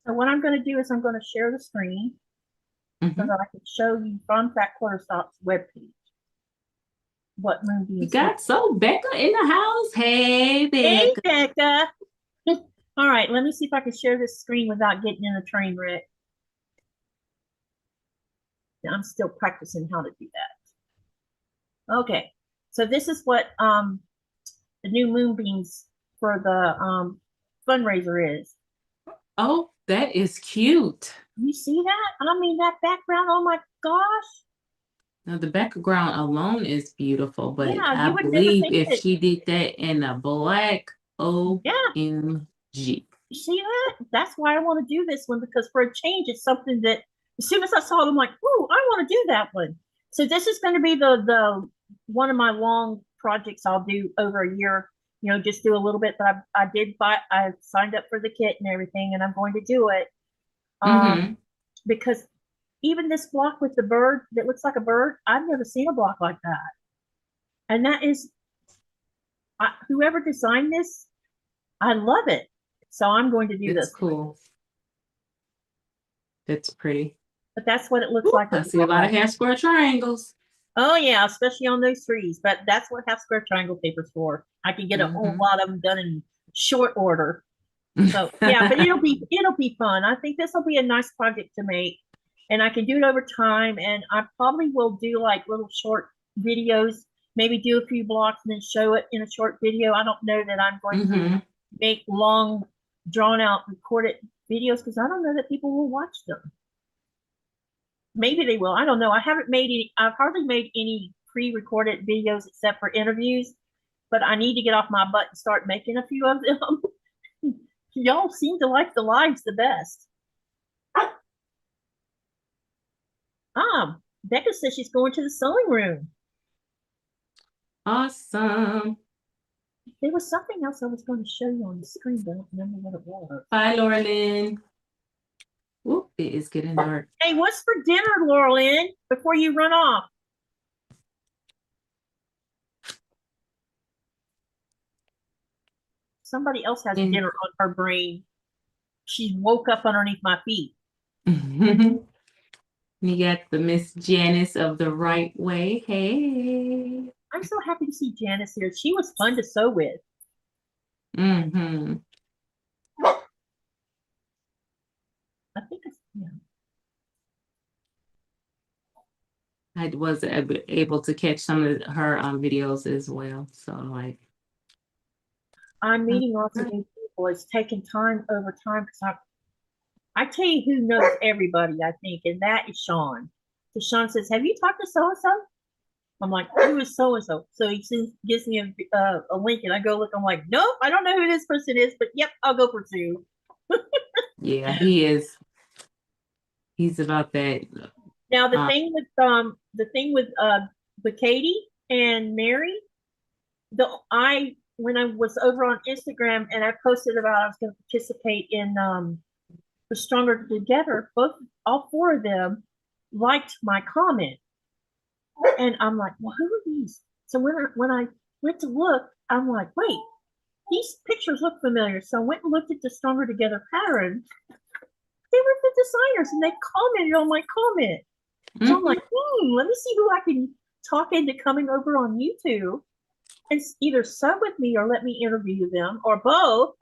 So what I'm going to do is I'm going to share the screen so Mhm. that I can show you from Qaqortoq's webpage what We moonbeams. got so Becca in the house. Hey, Hey, Becca. Becca. All right, let me see if I can share this screen without getting in a train wreck. I'm still practicing how to do that. Okay, so this is what the new moonbeams for the fundraiser is. Oh, that is cute. You see that? I mean, that background, oh my gosh. Now the background alone is beautiful, but Yeah, I you would never believe think if that. she did that in a black, Yeah, OMG. you see that? That's why I want to do this one, because for a change, it's something that as soon as I saw it, I'm like, ooh, I want to do that one. So this is going to be the one of my long projects I'll do over a year, you know, just do a little bit, but I signed up for the kit and everything, and I'm going to do it. Mm-hmm. Because even this block with the bird that looks like a bird, I've never seen a block like that. And that is, whoever designed this, I love it. So I'm going to do It's this. cool. That's pretty. But that's what it looks Ooh, like. I see a lot of half square triangles. Oh yeah, especially on those trees. But that's what half square triangle paper's for. I can get a whole lot of them done in short order. So yeah, but it'll be fun. I think this will be a nice project to make, and I can do it over time. And I probably will do like little short videos, maybe do a few blocks and then show it in a short video. I don't know that I'm going to make long, drawn out, recorded videos because I don't know that people will watch them. Maybe they will. I don't know. I haven't made any. I've hardly made any pre-recorded videos except for interviews. But I need to get off my butt and start making a few of them. Y'all seem to like the lives the best. Becca says she's going to the sewing room. Awesome. There was something else I was going to show you on the screen, but I don't remember what it was. Bye, Laura Lynn. Whoop, it is getting dark. Hey, what's for dinner, Laura Lynn, before you run off? Somebody else has dinner on her brain. She woke up underneath my feet. You got the Miss Janice of the Right Way. Hey. I'm so happy to see Janice here. She was fun to sew with. Mm-hmm. I think yeah. I was able to catch some of her videos as well. So like, I'm meeting lots of new people. It's taken time over time because I tell you who knows everybody, I think, and that is Sean. So Sean says, "Have you talked to so and so?" I'm like, "Who is so and so?" So he gives me a link, and I go look. I'm like, "Nope, I don't know who this person is, but yep, I'll go pursue." yeah, he is. He's about that. Now the thing with the Katy and Mary, when I was over on Instagram and I posted about I was going to participate in the Stronger Together, all four of them liked my comment. And I'm like, well, who are these? So when I went to look, I'm like, wait, these pictures look familiar. So I went and looked at the Stronger Together pattern. They were the designers and they commented on my comment. So I'm like, let me see who I can talk into coming over on YouTube and either sew with me or let me interview them or both.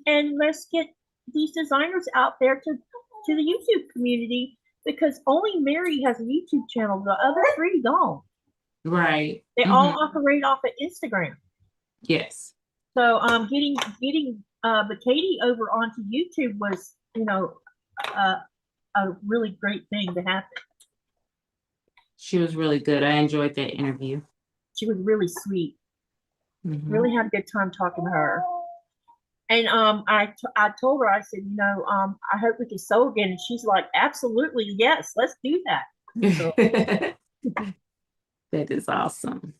And let's get these designers out there to the YouTube community because only Mary has a YouTube channel. The other three don't. Right. They all operate off of Instagram. Yes. So getting the Katy over onto YouTube was, you know, a really great thing to happen. She was really good. I enjoyed that interview. She was really sweet. Really had a good time talking to her. And I told her, I said, you know, I hope we can sew again. And she's like, absolutely, yes, let's do that. So, that is awesome.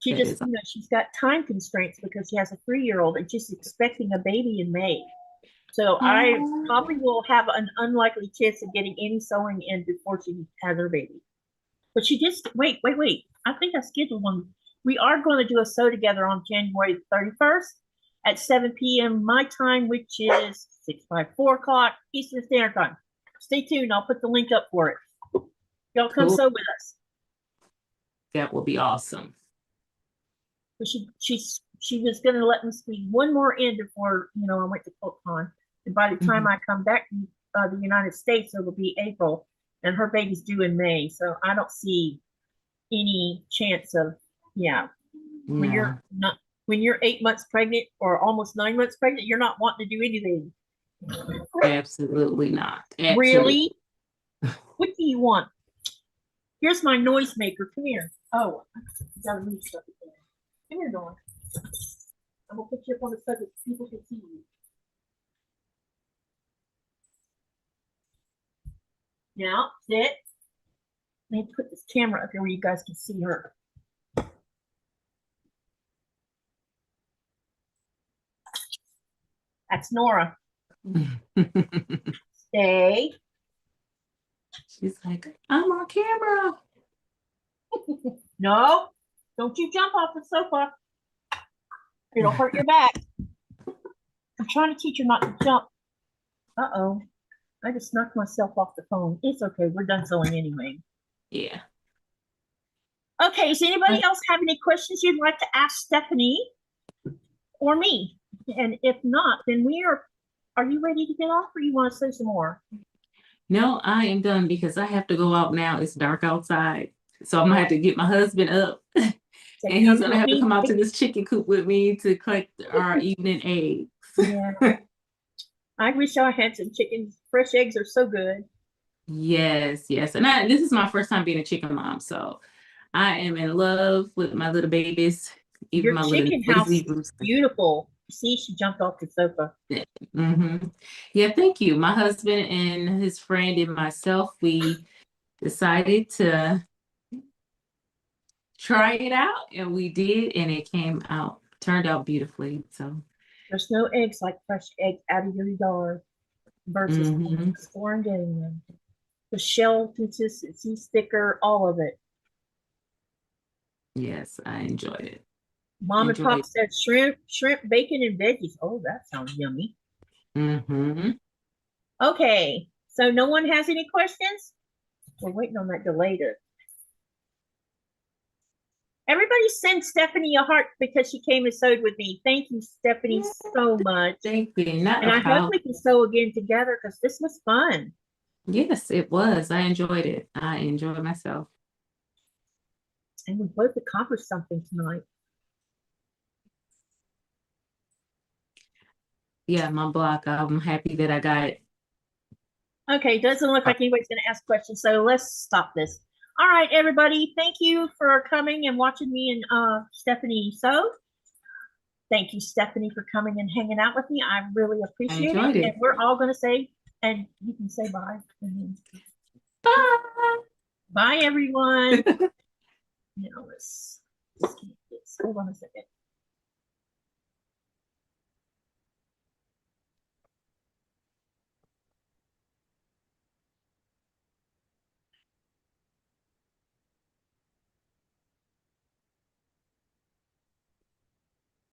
She just, you know, she's got time constraints because she has a 3-year-old and she's expecting a baby in May. So I Aw. probably will have an unlikely chance of getting any sewing in before she has her baby. But she just wait. I think I scheduled one. We are going to do a sew together on January 31st at 7 p.m. my time, which is 4 o'clock Eastern Standard Time. Stay tuned. I'll put the link up for it. Y'all come Cool. sew with us. That will be awesome. But she was going to let me squeeze one more in before I went to QuiltCon. And by the time I come back to the United States, it'll be April, and her baby's due in May. So I don't see any chance of when you're 8 months pregnant or almost 9 months pregnant, you're not wanting to do anything. Absolutely not. Absolutely. Really? What do you want? Here's my noise maker. Come here. Oh, I gotta move stuff again. Come here, Dawn. I'm gonna put you up on the subject so people can see you. Now, sit. Let me put this camera up here where you guys can see her. That's Nora. Stay. She's like, I'm on camera. No, don't you jump off the sofa. It'll hurt your back. I'm trying to teach her not to jump. Uh-oh. I just knocked myself off the phone. It's okay. We're done sewing anyway. Yeah. Okay, does anybody else have any questions you'd like to ask Stephanie or me? And if not, then are you ready to get off or you want to say some more? No, I am done because I have to go out now. It's dark outside. So I'm gonna have to get my husband up. And he's gonna have to come out to this chicken coop with me to collect our evening eggs. Yeah. I wish I had some chickens. Fresh eggs are so good. Yes. And this is my first time being a chicken mom, so I am in love with my little babies. Even your chicken house is beautiful. See, she jumped off the sofa. Yeah, thank you. My husband and his friend and myself, we decided to try it out, and we did, and it turned out beautifully. So there's no eggs like fresh eggs out of your yard versus store and getting them. The shell consistency, sticker, all of it. Yes, I enjoyed it. Mom and Pop said shrimp, bacon, and veggies. Oh, that sounds yummy. Okay, so no one has any questions? We're waiting on that delay to. Everybody send Stephanie a heart because she came and sewed with me. Thank you, Stephanie, so much. Thank you. And I hope we can sew again together because this was fun. Yes, it was. I enjoyed it. I enjoyed myself. And we both accomplished something tonight. Yeah, my block. I'm happy that I got it. Okay, doesn't look like anybody's going to ask questions, so let's stop this. All right, everybody. Thank you for coming and watching me and Stephanie sew. Thank you, Stephanie, for coming and hanging out with me. I really appreciate it. And we're all going to say, and you can say bye. Bye. Bye, everyone. Now let's hold on a second.